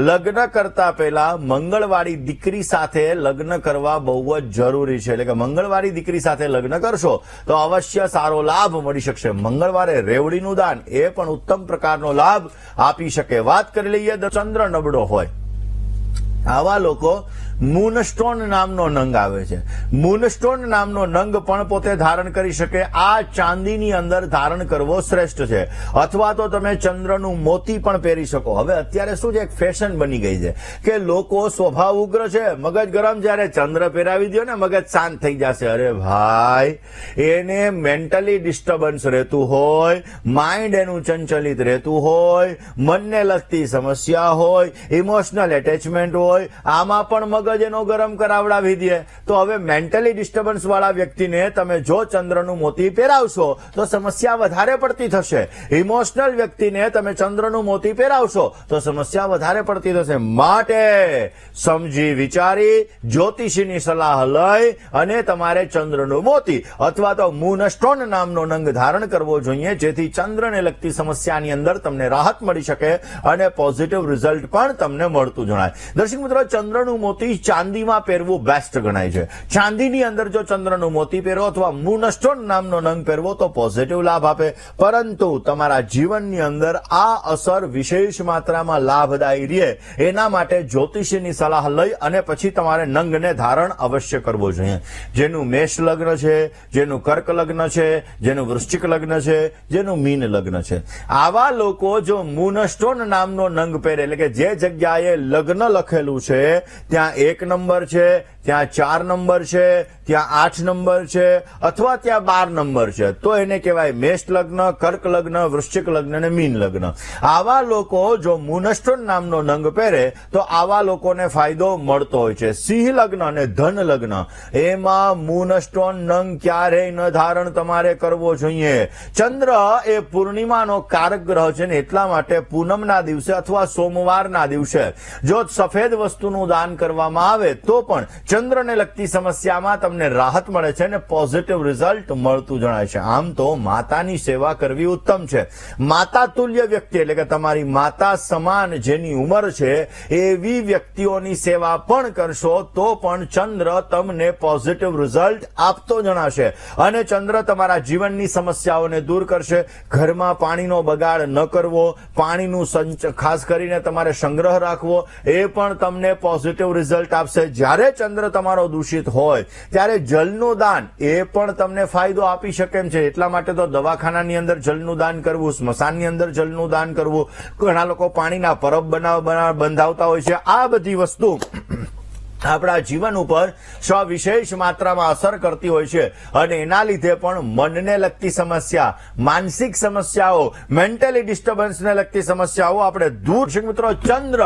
લગ્ન કરતા પહેલા મંગળવાળી દીકરી સાથે લગ્ન કરવા બહુ જ જરૂરી છે. એટલે કે મંગળવાળી દીકરી સાથે લગ્ન કરશો તો અવશ્ય સારો લાભ મળી શકશે. મંગળવારે રેવડીનું દાન એ પણ ઉત્તમ પ્રકારનો લાભ આપી શકે. વાત કરી લઈએ તો ચંદ્ર નબળો હોય, આવા લોકો મૂનસ્ટોન નામનો નંગ આવે છે. મૂનસ્ટોન નામનો નંગ પણ પોતે ધારણ કરી શકે. આ ચાંદીની અંદર ધારણ કરવો શ્રેષ્ઠ છે. અથવા તો તમે ચંદ્રનું મોતી પણ પહેરી શકો. હવે અત્યારે શું છે, એક ફેશન બની ગઈ છે કે લોકો સ્વભાવ ઉગ્ર છે, મગજ ગરમ, જ્યારે ચંદ્ર પહેરાવી દો ને મગજ શાંત થઈ જશે. અરે ભાઈ, એને મેન્ટલી ડિસ્ટર્બન્સ રહેતું હોય, માઇન્ડ એનું ચંચલિત રહેતું હોય, મનને લગતી સમસ્યા હોય, ઇમોશનલ એટેચમેન્ટ હોય, આમાં પણ મગજ મગજ એનો ગરમ કરાવડાવી દે. તો હવે મેન્ટલી ડિસ્ટર્બન્સ વાળા વ્યક્તિને તમે જો ચંદ્રનું મોતી પહેરાવશો તો સમસ્યા વધારે પડતી થશે. ઇમોશનલ વ્યક્તિને તમે ચંદ્રનું મોતી પહેરાવશો તો સમસ્યા વધારે પડતી થશે. માટે સમજી વિચારી જ્યોતિષીની સલાહ લઈ અને તમારે ચંદ્રનું મોતી અથવા તો મૂનસ્ટોન નામનો નંગ ધારણ કરવો જોઈએ, જેથી ચંદ્રને લગતી સમસ્યાની અંદર તમને રાહત મળી શકે અને પોઝિટિવ રિઝલ્ટ પણ તમને મળતું જણાય. દર્શક મિત્રો, ચંદ્રનું મોતી ચાંદીમાં પહેરવું બેસ્ટ ગણાય છે. ચાંદીની અંદર જો ચંદ્રનું મોતી પહેરો અથવા મૂનસ્ટોન નામનો નંગ પહેરવો તો પોઝિટિવ લાભ આપે, પરંતુ તમારા જીવનની અંદર આ અસર વિશેષ માત્રામાં લાભદાયી રહે એના માટે જ્યોતિષીની સલાહ લઈ અને પછી તમારે નંગને ધારણ અવશ્ય કરવો જોઈએ. જેનું મેષ લગ્ન છે, જેનું કર્ક લગ્ન છે, જેનું વૃશ્ચિક લગ્ન છે, જેનું મીન લગ્ન છે, આવા લોકો જો મૂનસ્ટોન નામનો નંગ પહેરે, એટલે કે જે જગ્યાએ લગ્ન લખેલું છે ત્યાં 1 નંબર છે, ત્યાં 4 નંબર છે, ત્યાં 8 નંબર છે અથવા ત્યાં 12 નંબર છે, તો એને કહેવાય મેષ લગ્ન, કર્ક લગ્ન, વૃશ્ચિક લગ્ન અને મીન લગ્ન. આવા લોકો જો મૂનસ્ટોન નામનો નંગ પહેરે તો આવા લોકોને ફાયદો મળતો હોય છે. સિંહ લગ્ન અને ધન લગ્ન એમાં મૂનસ્ટોન નંગ ક્યારેય ન ધારણ તમારે કરવો જોઈએ. ચંદ્ર એ પૂર્ણિમાનો કારક ગ્રહ છે ને એટલા માટે પૂનમના દિવસે અથવા સોમવારના દિવસે જો સફેદ વસ્તુનું દાન કરવામાં આવે તો પણ ચંદ્રને લગતી સમસ્યામાં તમને રાહત મળે છે અને પોઝિટિવ રિઝલ્ટ મળતું જણાય છે. આમ તો માતાની સેવા કરવી ઉત્તમ છે. માતા તુલ્ય વ્યક્તિ એટલે કે તમારી માતા સમાન જેની ઉંમર છે એવી વ્યક્તિઓની સેવા પણ કરશો તો પણ ચંદ્ર તમને પોઝિટિવ રિઝલ્ટ આપતો જણાશે અને ચંદ્ર તમારા જીવનની સમસ્યાઓને દૂર કરશે. ઘરમાં પાણીનો બગાડ ન કરવો, પાણીનું ખાસ કરીને તમારે સંગ્રહ રાખવો, એ પણ તમને પોઝિટિવ રિઝલ્ટ આપશે. જ્યારે ચંદ્ર તમારો દૂષિત હોય ત્યારે જલનું દાન એ પણ તમને ફાયદો આપી શકે એમ છે. એટલા માટે તો દવાખાનાની અંદર જલનું દાન કરવું, સ્મશાનની અંદર જલનું દાન કરવું, ઘણા લોકો પાણીના પરબ બંધાવતા હોય છે. આ બધી વસ્તુ આપણા જીવન ઉપર સવિશેષ માત્રામાં અસર કરતી હોય છે અને એના લીધે પણ મનને લગતી સમસ્યા, માનસિક સમસ્યાઓ, મેન્ટલી ડિસ્ટર્બન્સને લગતી સમસ્યાઓ આપણે દૂર. મિત્રો, ચંદ્ર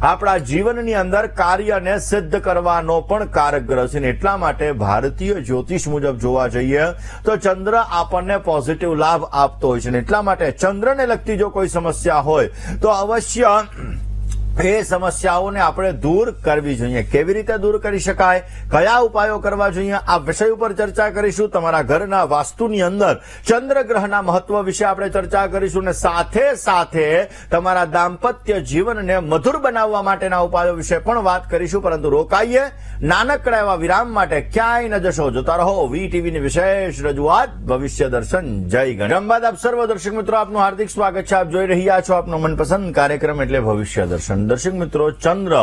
આપણા જીવનની અંદર કાર્યને સિદ્ધ કરવાનો પણ કારક ગ્રહ છે ને એટલા માટે ભારતીય જ્યોતિષ મુજબ જોવા જઈએ તો ચંદ્ર આપણને પોઝિટિવ લાભ આપતો હોય છે ને એટલા માટે ચંદ્રને લગતી જો કોઈ સમસ્યા હોય તો અવશ્ય એ સમસ્યાઓને આપણે દૂર કરવી જોઈએ. કેવી રીતે દૂર કરી શકાય, કયા ઉપાયો કરવા જોઈએ, આ વિષય ઉપર ચર્ચા કરીશું. તમારા ઘરના વાસ્તુની અંદર ચંદ્ર ગ્રહના મહત્વ વિશે આપણે ચર્ચા કરીશું અને સાથે સાથે તમારા દાંપત્ય જીવનને મધુર બનાવવા માટેના ઉપાયો વિશે પણ વાત કરીશું. પરંતુ રોકાઈએ નાનકડા એવા વિરામ માટે, ક્યાંય ન જશો, જોતા રહો વીટીવીની વિશેષ રજૂઆત ભવિષ્ય દર્શન. જય ગણેશ. બાદ આપ સર્વ દર્શક મિત્રો આપનું હાર્દિક સ્વાગત છે. આપ જોઈ રહ્યા છો આપનો મનપસંદ કાર્યક્રમ એટલે ભવિષ્ય દર્શન. દર્શક મિત્રો, ચંદ્ર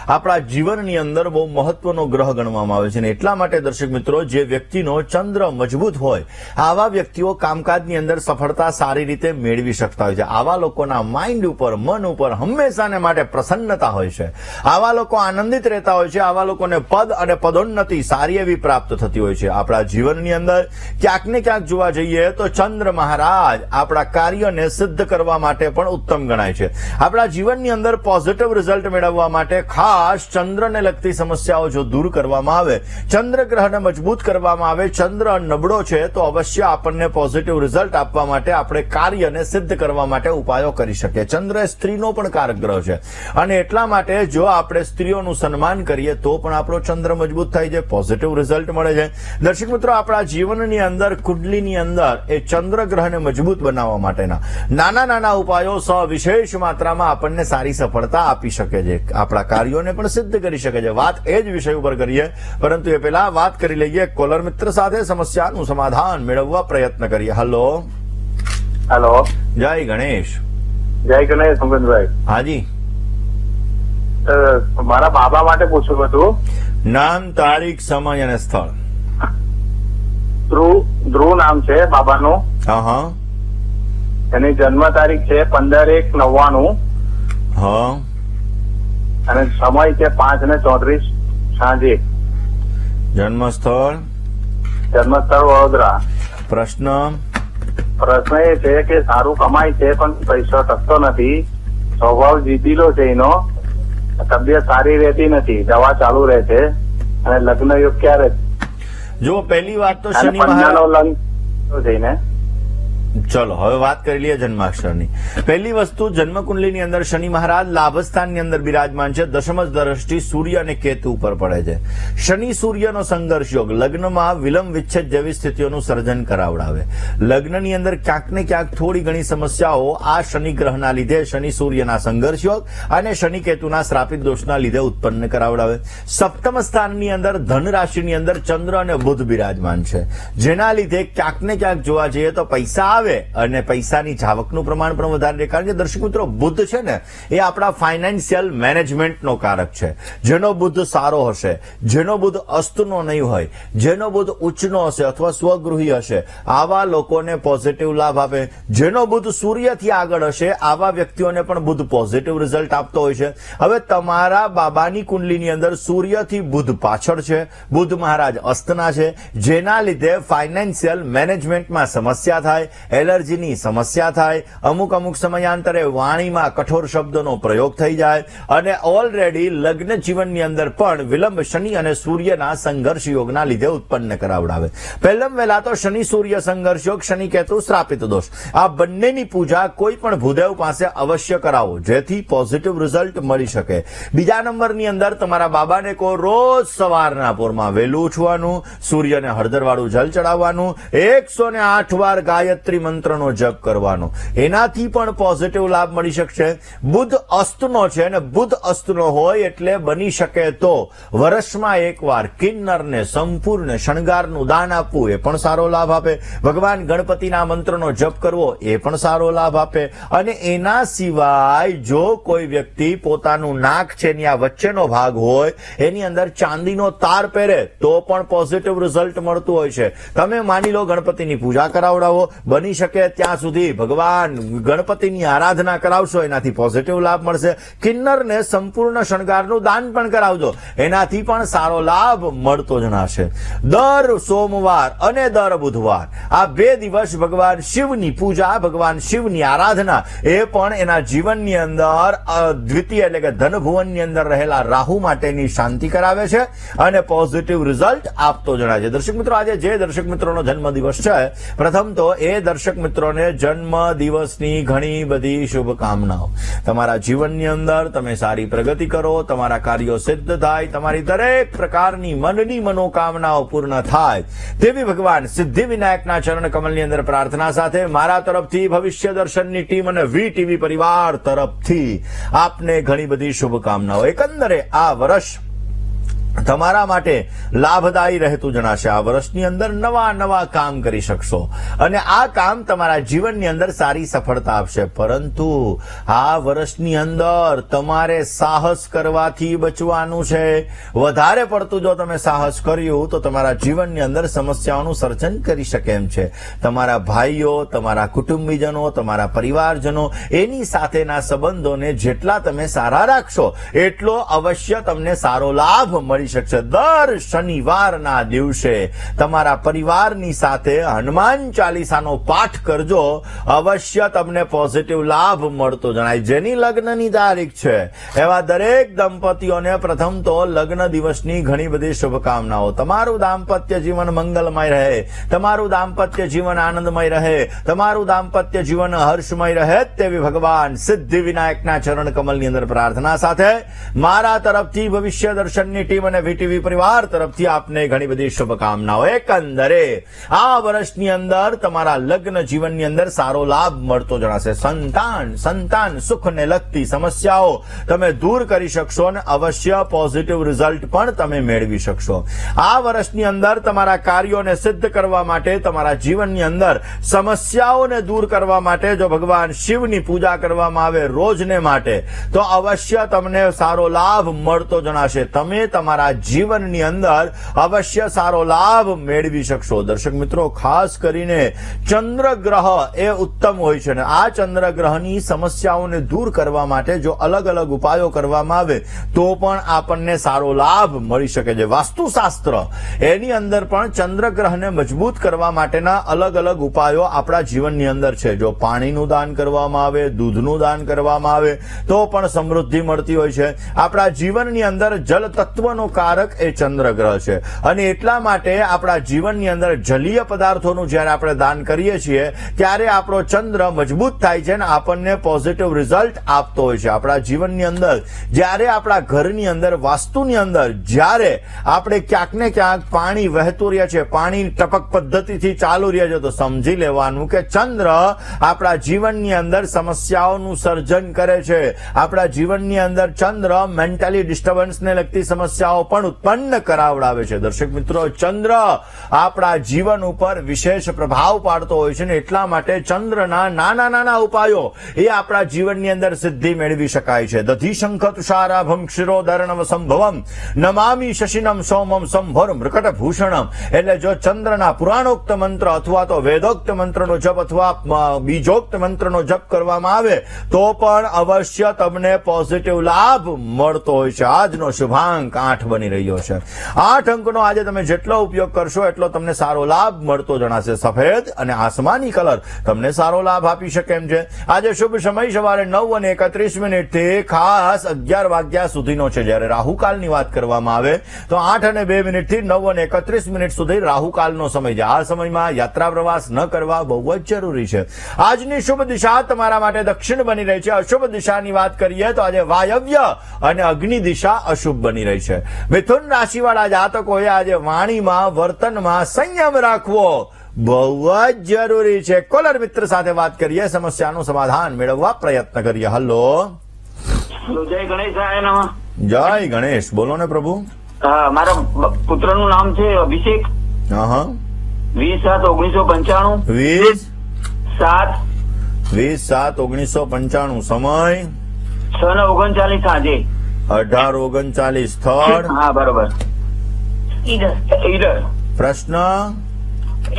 આપણા જીવનની અંદર બહુ મહત્વનો ગ્રહ ગણવામાં આવે છે ને એટલા માટે દર્શક મિત્રો, જે વ્યક્તિનો ચંદ્ર મજબૂત હોય આવા વ્યક્તિઓ કામકાજની અંદર સફળતા સારી રીતે મેળવી શકતા હોય છે. આવા લોકોના માઇન્ડ ઉપર, મન ઉપર હંમેશાને માટે પ્રસન્નતા હોય છે. આવા લોકો આનંદિત રહેતા હોય છે. આવા લોકોને પદ અને પદોન્નતિ સારી એવી પ્રાપ્ત થતી હોય છે. આપણા જીવનની અંદર ક્યાંક ને ક્યાંક જોવા જઈએ તો ચંદ્ર મહારાજ આપણા કાર્યને સિદ્ધ કરવા માટે પણ ઉત્તમ ગણાય છે. આપણા જીવનની અંદર પોઝિટિવ રિઝલ્ટ મેળવવા માટે ખાસ ચંદ્રને લગતી સમસ્યાઓ જો દૂર કરવામાં આવે, ચંદ્ર ગ્રહને મજબૂત કરવામાં આવે, ચંદ્ર નબળો છે તો અવશ્ય આપણને પોઝિટિવ રિઝલ્ટ આપવા માટે આપણે કાર્યને સિદ્ધ કરવા માટે ઉપાયો કરી શકીએ. ચંદ્ર એ સ્ત્રીનો પણ કારક ગ્રહ છે અને એટલા માટે જો આપણે સ્ત્રીઓનું સન્માન કરીએ તો પણ આપણો ચંદ્ર મજબૂત થાય છે, પોઝિટિવ રિઝલ્ટ મળે છે. દર્શક મિત્રો, આપણા જીવનની અંદર કુંડલીની અંદર એ ચંદ્ર ગ્રહને મજબૂત બનાવવા માટેના નાના નાના ઉપાયો સવિશેષ માત્રામાં આપણને સારી સફળતા આપી શકે છે, આપણા કાર્યોને પણ સિદ્ધ કરી શકે છે. વાત એ જ વિષય ઉપર કરીએ, પરંતુ એ પહેલા વાત કરી લઈએ કોલર મિત્ર સાથે, સમસ્યાનું સમાધાન મેળવવા પ્રયત્ન કરીએ. હેલો. હેલો. જય ગણેશ. જય ગણેશ સંબંધભાઈ. હાજી. મારા બાબા માટે પૂછવું હતું. નામ, તારીખ, સમય અને સ્થળ. ધ્રુવ નામ છે બાબાનું. હા. એની જન્મ તારીખ છે 15/1/99 હા. અને સમય છે 5:34 સાંજે. જન્મ સ્થળ? જન્મ સ્થળ વડોદરા. પ્રશ્ન એ છે કે સારું કમાય છે પણ પૈસા ટકતો નથી, સ્વભાવ જીદીલો છે એનો, તબિયત સારી રહેતી નથી, દવા ચાલુ રહે છે અને લગ્ન યોગ ક્યારે? જો પહેલી વાત તો અને શનિ મહારાજ પંજાનો લગ્ન થઈને ચલો હવે વાત કરી લઈએ જન્માક્ષરની. પહેલી વસ્તુ, જન્મકુંડલીની અંદર શનિ મહારાજ લાભસ્થાનની અંદર બિરાજમાન છે. દશમ દ્રષ્ટિ સૂર્ય અને કેતુ ઉપર પડે છે. શનિ સૂર્યનો સંઘર્ષ યોગ લગ્નમાં વિલંબ વિચ્છેદ જેવી સ્થિતિઓનું સર્જન કરાવડાવે. લગ્નની અંદર ક્યાંક ને ક્યાંક થોડી ઘણી સમસ્યાઓ આ શનિ ગ્રહના લીધે, શનિ સૂર્યના સંઘર્ષ યોગ અને શનિ કેતુના શ્રાપિત દોષના લીધે ઉત્પન્ન કરાવડાવે. સપ્તમ સ્થાનની અંદર ધન રાશિની અંદર ચંદ્ર અને બુધ બિરાજમાન છે, જેના લીધે ક્યાંક ને ક્યાંક જોવા જઈએ તો પૈસા આવે અને પૈસાની જાવકનું પ્રમાણ પણ વધારે રહે. કારણ કે દર્શક મિત્રો, બુધ છે ને એ આપણા ફાઇનાન્શિયલ મેનેજમેન્ટનો કારક છે. જેનો બુધ સારો હશે, જેનો બુધ અસ્તનો નહીં હોય, જેનો બુધ ઉચ્ચનો હશે અથવા સ્વગૃહી હશે, આવા લોકોને પોઝિટિવ લાભ આપે. જેનો બુધ સૂર્યથી આગળ હશે, આવા વ્યક્તિઓને પણ બુધ પોઝિટિવ રિઝલ્ટ આપતો હોય છે. હવે તમારા બાબાની કુંડલીની અંદર સૂર્યથી બુધ પાછળ છે, બુધ મહારાજ અસ્તના છે, જેના લીધે ફાઇનાન્શિયલ મેનેજમેન્ટમાં સમસ્યા થાય, એલર્જીની સમસ્યા થાય, અમુક સમયાંતરે વાણીમાં કઠોર શબ્દોનો પ્રયોગ થઈ જાય અને ઓલરેડી લગ્ન જીવનની અંદર પણ વિલંબ શનિ અને સૂર્યના સંઘર્ષ યોગના લીધે ઉત્પન્ન કરાવડાવે. પહેલાં વહેલા તો શનિ સૂર્ય સંઘર્ષ યોગ, શનિ કેતુ શ્રાપિત દોષ, આ બંનેની પૂજા કોઈ પણ ભૂદેવ પાસે અવશ્ય કરાવો, જેથી પોઝિટિવ રિઝલ્ટ મળી શકે. બીજા નંબરની અંદર તમારા બાબાને કહો રોજ સવારના પોરમાં વહેલું ઉઠવાનું, સૂર્યને હળદરવાળું જલ ચડાવવાનું, 108 વાર ગાયત્રી મંત્રનો જપ કરવાનો, એનાથી પણ પોઝિટિવ લાભ મળી શકશે. બુધ અસ્તનો છે અને બુધ અસ્તનો હોય એટલે બની શકે તો વર્ષમાં એકવાર કિન્નરને સંપૂર્ણ શણગારનું દાન આપવું, એ પણ સારો લાભ આપે. ભગવાન ગણપતિના મંત્રનો જપ કરવો, એ પણ સારો લાભ આપે. અને એના સિવાય જો કોઈ વ્યક્તિ પોતાનું નાક છે એની આ વચ્ચેનો ભાગ હોય એની અંદર ચાંદીનો તાર પહેરે તો પણ પોઝિટિવ રિઝલ્ટ મળતું હોય છે. તમે માની લો ગણપતિની પૂજા કરાવડાવો, બની શકે ત્યાં સુધી ભગવાન ગણપતિની આરાધના કરાવશો, એનાથી પોઝિટિવ લાભ મળશે. કિન્નરને સંપૂર્ણ શણગારનું દાન પણ કરાવજો, એનાથી પણ સારો લાભ મળતો જણાશે. દર સોમવાર અને દર બુધવાર આ 2 દિવસ ભગવાન શિવની પૂજા, ભગવાન શિવની આરાધના, એ પણ એના જીવનની અંદર દ્વિતીય એટલે કે ધનભુવનની અંદર રહેલા રાહુ માટેની શાંતિ કરાવે છે અને પોઝિટિવ રિઝલ્ટ આપતો જણાય છે. દર્શક મિત્રો, આજે જે દર્શક મિત્રોનો જન્મદિવસ છે, પ્રથમ તો એ દર્શક મિત્રોને જન્મ દિવસની ઘણી બધી શુભકામનાઓ. તમારા જીવનની અંદર તમે સારી પ્રગતિ કરો, તમારા કાર્યો સિદ્ધ થાય, તમારી દરેક પ્રકારની મનની મનોકામનાઓ પૂર્ણ થાય, તેવી ભગવાન સિદ્ધિ વિનાયકના ચરણ કમલની અંદર પ્રાર્થના સાથે મારા તરફથી, ભવિષ્ય દર્શનની ટીમ અને વીટીવી પરિવાર તરફથી આપને ઘણી બધી શુભકામનાઓ. એકંદરે આ વર્ષ તમારા માટે લાભદાયી રહેતું જણાશે. આ વર્ષની અંદર નવા કામ કરી શકશો અને આ કામ તમારા જીવનની અંદર સારી સફળતા આપશે. પરંતુ આ વર્ષની અંદર તમારે સાહસ કરવાથી બચવાનું છે. વધારે પડતું જો તમે સાહસ કર્યું તો તમારા જીવનની અંદર સમસ્યાઓનું સર્જન કરી શકે એમ છે. તમારા ભાઈઓ, તમારા કુટુંબીજનો, તમારા પરિવારજનો, એની સાથેના સંબંધોને જેટલા તમે સારા રાખશો એટલો અવશ્ય તમને સારો લાભ મળી શકશે. દર શનિવારના દિવસે તમારા પરિવારની સાથે હનુમાન ચાલીસાનો પાઠ કરજો, અવશ્ય તમને પોઝિટિવ લાભ મળતો જણાય. જેની લગ્નની તારીખ છે એવા દરેક દંપતીઓને પ્રથમ તો લગ્ન દિવસની ઘણી બધી શુભકામનાઓ. તમારું દાંપત્ય જીવન મંગલમય રહે, તમારું દાંપત્ય જીવન આનંદમય રહે, તમારું દાંપત્ય જીવન હર્ષમય રહે, તેવી ભગવાન સિદ્ધિ વિનાયકના ચરણ કમલની અંદર પ્રાર્થના સાથે મારા તરફથી, ભવિષ્ય દર્શનની ટીમ અને વીટીવી પરિવાર તરફથી આપને ઘણી બધી શુભકામનાઓ. એકંદરે આ વર્ષની અંદર તમારા લગ્ન જીવનની અંદર સારો લાભ મળતો જણાશે. સંતાન સુખને લગતી સમસ્યાઓ તમે દૂર કરી શકશો અને અવશ્ય પોઝિટિવ રિઝલ્ટ પણ તમે મેળવી શકશો. આ વર્ષની અંદર તમારા કાર્યોને સિદ્ધ કરવા માટે, તમારા જીવનની અંદર સમસ્યાઓને દૂર કરવા માટે જો ભગવાન શિવની પૂજા કરવામાં આવે રોજને માટે, તો અવશ્ય તમને સારો લાભ મળતો જણાશે. તમે તમારા તમારા જીવનની અંદર અવશ્ય સારો લાભ મેળવી શકશો. દર્શક મિત્રો, ખાસ કરીને ચંદ્રગ્રહ એ ઉત્તમ હોય છે અને આ ચંદ્રગ્રહની સમસ્યાઓને દૂર કરવા માટે જો અલગ અલગ ઉપાયો કરવામાં આવે તો પણ આપણને સારો લાભ મળી શકે છે. વાસ્તુશાસ્ત્ર એની અંદર પણ ચંદ્રગ્રહને મજબૂત કરવા માટેના અલગ અલગ ઉપાયો આપણા જીવનની અંદર છે. જો પાણીનું દાન કરવામાં આવે, દૂધનું દાન કરવામાં આવે તો પણ સમૃદ્ધિ મળતી હોય છે. આપણા જીવનની અંદર જલ તત્વનો કારક એ ચંદ્રગ્રહ છે અને એટલા માટે આપણા જીવનની અંદર જલીય પદાર્થોનું જ્યારે આપણે દાન કરીએ છીએ ત્યારે આપણો ચંદ્ર મજબૂત થાય છે અને આપણને પોઝિટિવ રિઝલ્ટ આપતો હોય છે. આપણા જીવનની અંદર જ્યારે આપણા ઘરની અંદર વાસ્તુની અંદર જ્યારે આપણે ક્યાંક ને ક્યાંક પાણી વહેતું રહે છે, પાણી ટપક પદ્ધતિથી ચાલુ રહે છે, તો સમજી લેવાનું કે ચંદ્ર આપણા જીવનની અંદર સમસ્યાઓનું સર્જન કરે છે. આપણા જીવનની અંદર ચંદ્ર મેન્ટલી ડિસ્ટર્બન્સને લગતી સમસ્યાઓ પણ ઉત્પન્ન કરાવડાવે છે. દર્શક મિત્રો, ચંદ્ર આપણા જીવન ઉપર વિશેષ પ્રભાવ પાડતો હોય છે ને એટલા માટે ચંદ્રના નાના નાના ઉપાયો એ આપણા જીવનની અંદર સિદ્ધિ મેળવી શકાય છે. દધી શંખ તુષારાભમ ક્ષીરોદર્ણવ સંભવમ નમામી શશિનમ સોમમ સંભર મૃકટ ભૂષણમ. એટલે જો ચંદ્રના પુરાણોક્ત મંત્ર અથવા તો વેદોક્ત મંત્રનો જપ અથવા બીજોક્ત મંત્રનો જપ કરવામાં આવે તો પણ અવશ્ય તમને પોઝિટિવ લાભ મળતો હોય છે. આજનો શુભાંક 8 બની રહ્યો છે. 8 અંકનો આજે તમે જેટલો ઉપયોગ કરશો એટલો તમને સારો લાભ મળતો જણાશે. સફેદ અને આસમાની કલર તમને સારો લાભ આપી શકે એમ છે. આજે શુભ સમય સવારે 9:31 થી ખાસ 11 વાગ્યા સુધીનો છે. જ્યારે રાહુકાલની વાત કરવામાં આવે તો 8:02 થી 9:31 સુધી રાહુકાલનો સમય છે. આ સમયમાં યાત્રા પ્રવાસ ન કરવા બહુ જ જરૂરી છે. આજની શુભ દિશા તમારા માટે દક્ષિણ બની રહી છે. અશુભ દિશાની વાત કરીએ તો આજે વાયવ્ય અને અગ્નિ દિશા અશુભ બની રહી છે. મિથુન રાશિવાળા જાતકોએ આજે વાણીમાં, વર્તનમાં સંયમ રાખવો બહુ જ જરૂરી છે. કોલર મિત્ર સાથે વાત કરીએ, સમસ્યાનું સમાધાન મેળવવા પ્રયત્ન કરીએ. હલો, જય ગણેશાય નમઃ. જય ગણેશ. બોલો ને પ્રભુ. મારા પુત્રનું નામ છે અભિષેક. 20/7/1995. 20/7/1995. સમય 6:39 સાંજે. 18:39 સ્થળ. હા, બરોબર. ઈડર. પ્રશ્ન.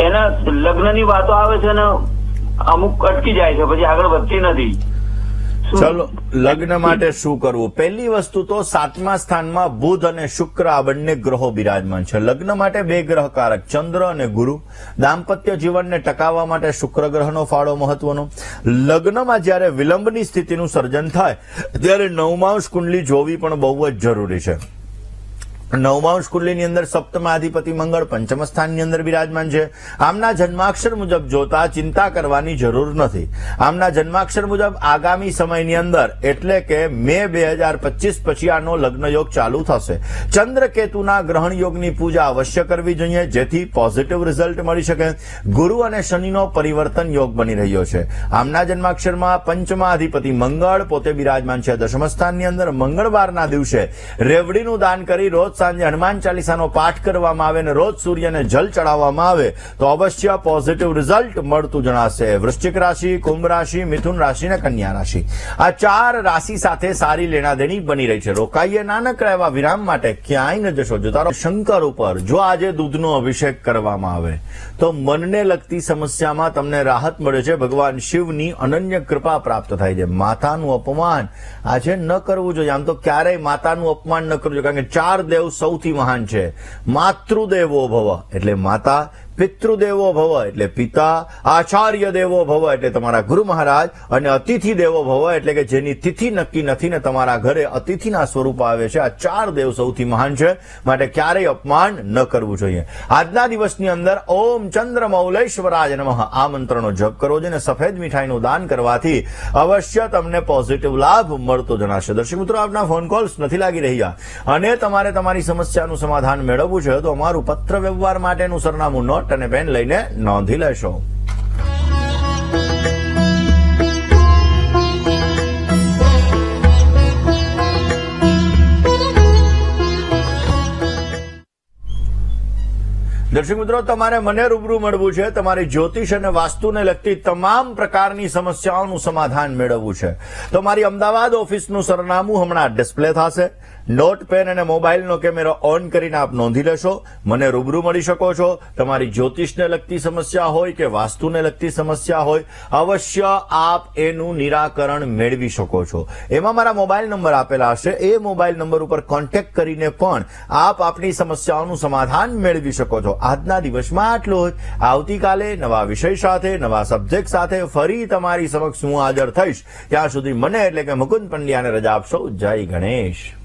એના લગ્નની વાતો આવે છે ને અમુક અટકી જાય છે, પછી આગળ વધતી નથી. ચલો, લગ્ન માટે શું કરવું? પહેલી વસ્તુ તો 7મા સ્થાનમાં બુધ અને શુક્ર આ બંને ગ્રહો બિરાજમાન છે. લગ્ન માટે 2 ગ્રહ કારક ચંદ્ર અને ગુરુ. દાંપત્ય જીવનને ટકાવવા માટે શુક્ર ગ્રહનો ફાળો મહત્વનો. લગ્નમાં જ્યારે વિલંબની સ્થિતિનું સર્જન થાય ત્યારે નવમાંશ કુંડલી જોવી પણ બહુ જ જરૂરી છે. નવમાંશ કુંડલીની અંદર સપ્તમાધિપતિ મંગળ પંચમ સ્થાનની અંદર બિરાજમાન છે. આમના જન્માક્ષર મુજબ જોતા ચિંતા કરવાની જરૂર નથી. આમના જન્માક્ષર મુજબ આગામી સમયની અંદર એટલે કે મે 2025 પછી આનો લગ્ન યોગ ચાલુ થશે. ચંદ્રકેતુના ગ્રહણ યોગની પૂજા અવશ્ય કરવી જોઈએ જેથી પોઝિટિવ રિઝલ્ટ મળી શકે. ગુરુ અને શનિનો પરિવર્તન યોગ બની રહ્યો છે. આમના જન્માક્ષરમાં પંચમા અધિપતિ મંગળ પોતે બિરાજમાન છે. દશમ સ્થાનની અંદર મંગળવારના દિવસે રેવડીનું દાન કરી રોજ સાંજે હનુમાન ચાલીસાનો પાઠ કરવામાં આવે અને રોજ સૂર્યને જલ ચડાવવામાં આવે તો અવશ્ય પોઝિટિવ રિઝલ્ટ મળતું જણાશે. વૃશ્ચિક રાશિ, કુંભ રાશિ, મિથુન રાશિ અને કન્યા રાશિ આ 4 રાશિ સાથે સારી લેણાદેણી બની રહી છે. રોકાઈએ નાનકડા એવા વિરામ માટે ક્યાંય ન જશો. જોતા રહો શંકર ઉપર. જો આજે દૂધનો અભિષેક કરવામાં આવે તો મનને લગતી સમસ્યામાં તમને રાહત મળે છે. ભગવાન શિવની અનન્ય કૃપા પ્રાપ્ત થાય છે. માતાનું અપમાન આજે ન કરવું જોઈએ. આમ તો ક્યારેય માતાનું અપમાન ન કરવું જોઈએ કારણ કે 4 દેવ સૌથી મહાન છે. માતૃદેવો ભવ એટલે માતા, પિતૃદેવો ભવ એટલે પિતા, આચાર્ય દેવો ભવ એટલે તમારા ગુરુ મહારાજ અને અતિથિ દેવો ભવ એટલે કે જેની તિથિ નક્કી નથી ને તમારા ઘરે અતિથિના સ્વરૂપ આવે છે. આ 4 દેવ સૌથી મહાન છે માટે ક્યારેય અપમાન ન કરવું જોઈએ. આજના દિવસની અંદર ઓમ ચંદ્રમૌલેશ્વરાય નમઃ આ મંત્રનો જપ કરવો જોઈએ અને સફેદ મીઠાઈનું દાન કરવાથી અવશ્ય તમને પોઝિટિવ લાભ મળતો જણાશે. દર્શક મિત્રો, આપના ફોન કોલ્સ નથી લાગી રહ્યા અને તમારે તમારી સમસ્યાનું સમાધાન મેળવવું છે તો અમારું પત્ર વ્યવહાર માટેનું સરનામું નોટ અને પેન લઈને નોંધી લેશો. દર્શક મિત્રો, તમારે મને રૂબરૂ મળવું છે, તમારી જ્યોતિષ અને વાસ્તુને લગતી તમામ પ્રકારની સમસ્યાઓનું સમાધાન મેળવવું છે તો મારી અમદાવાદ ઓફિસનું સરનામું હમણાં ડિસ્પ્લે થશે. નોટ, પેન અને મોબાઈલનો કેમેરો ઓન કરીને આપ નોંધી લેશો. મને રૂબરૂ મળી શકો છો. તમારી જ્યોતિષને લગતી સમસ્યા હોય કે વાસ્તુને લગતી સમસ્યા હોય, અવશ્ય આપ એનું નિરાકરણ મેળવી શકો છો. એમાં મારા મોબાઈલ નંબર આપેલા હશે. એ મોબાઈલ નંબર ઉપર કોન્ટેક્ટ કરીને પણ આપ આપની સમસ્યાઓનું સમાધાન મેળવી શકો છો. આજના દિવસમાં આટલું જ. આવતીકાલે નવા વિષય સાથે, નવા સબ્જેક્ટ સાથે ફરી તમારી સમક્ષ હું હાજર થઈશ. ત્યાં સુધી મને એટલે કે મુકુંદ પંડ્યાને રજા આપશો. જય ગણેશ.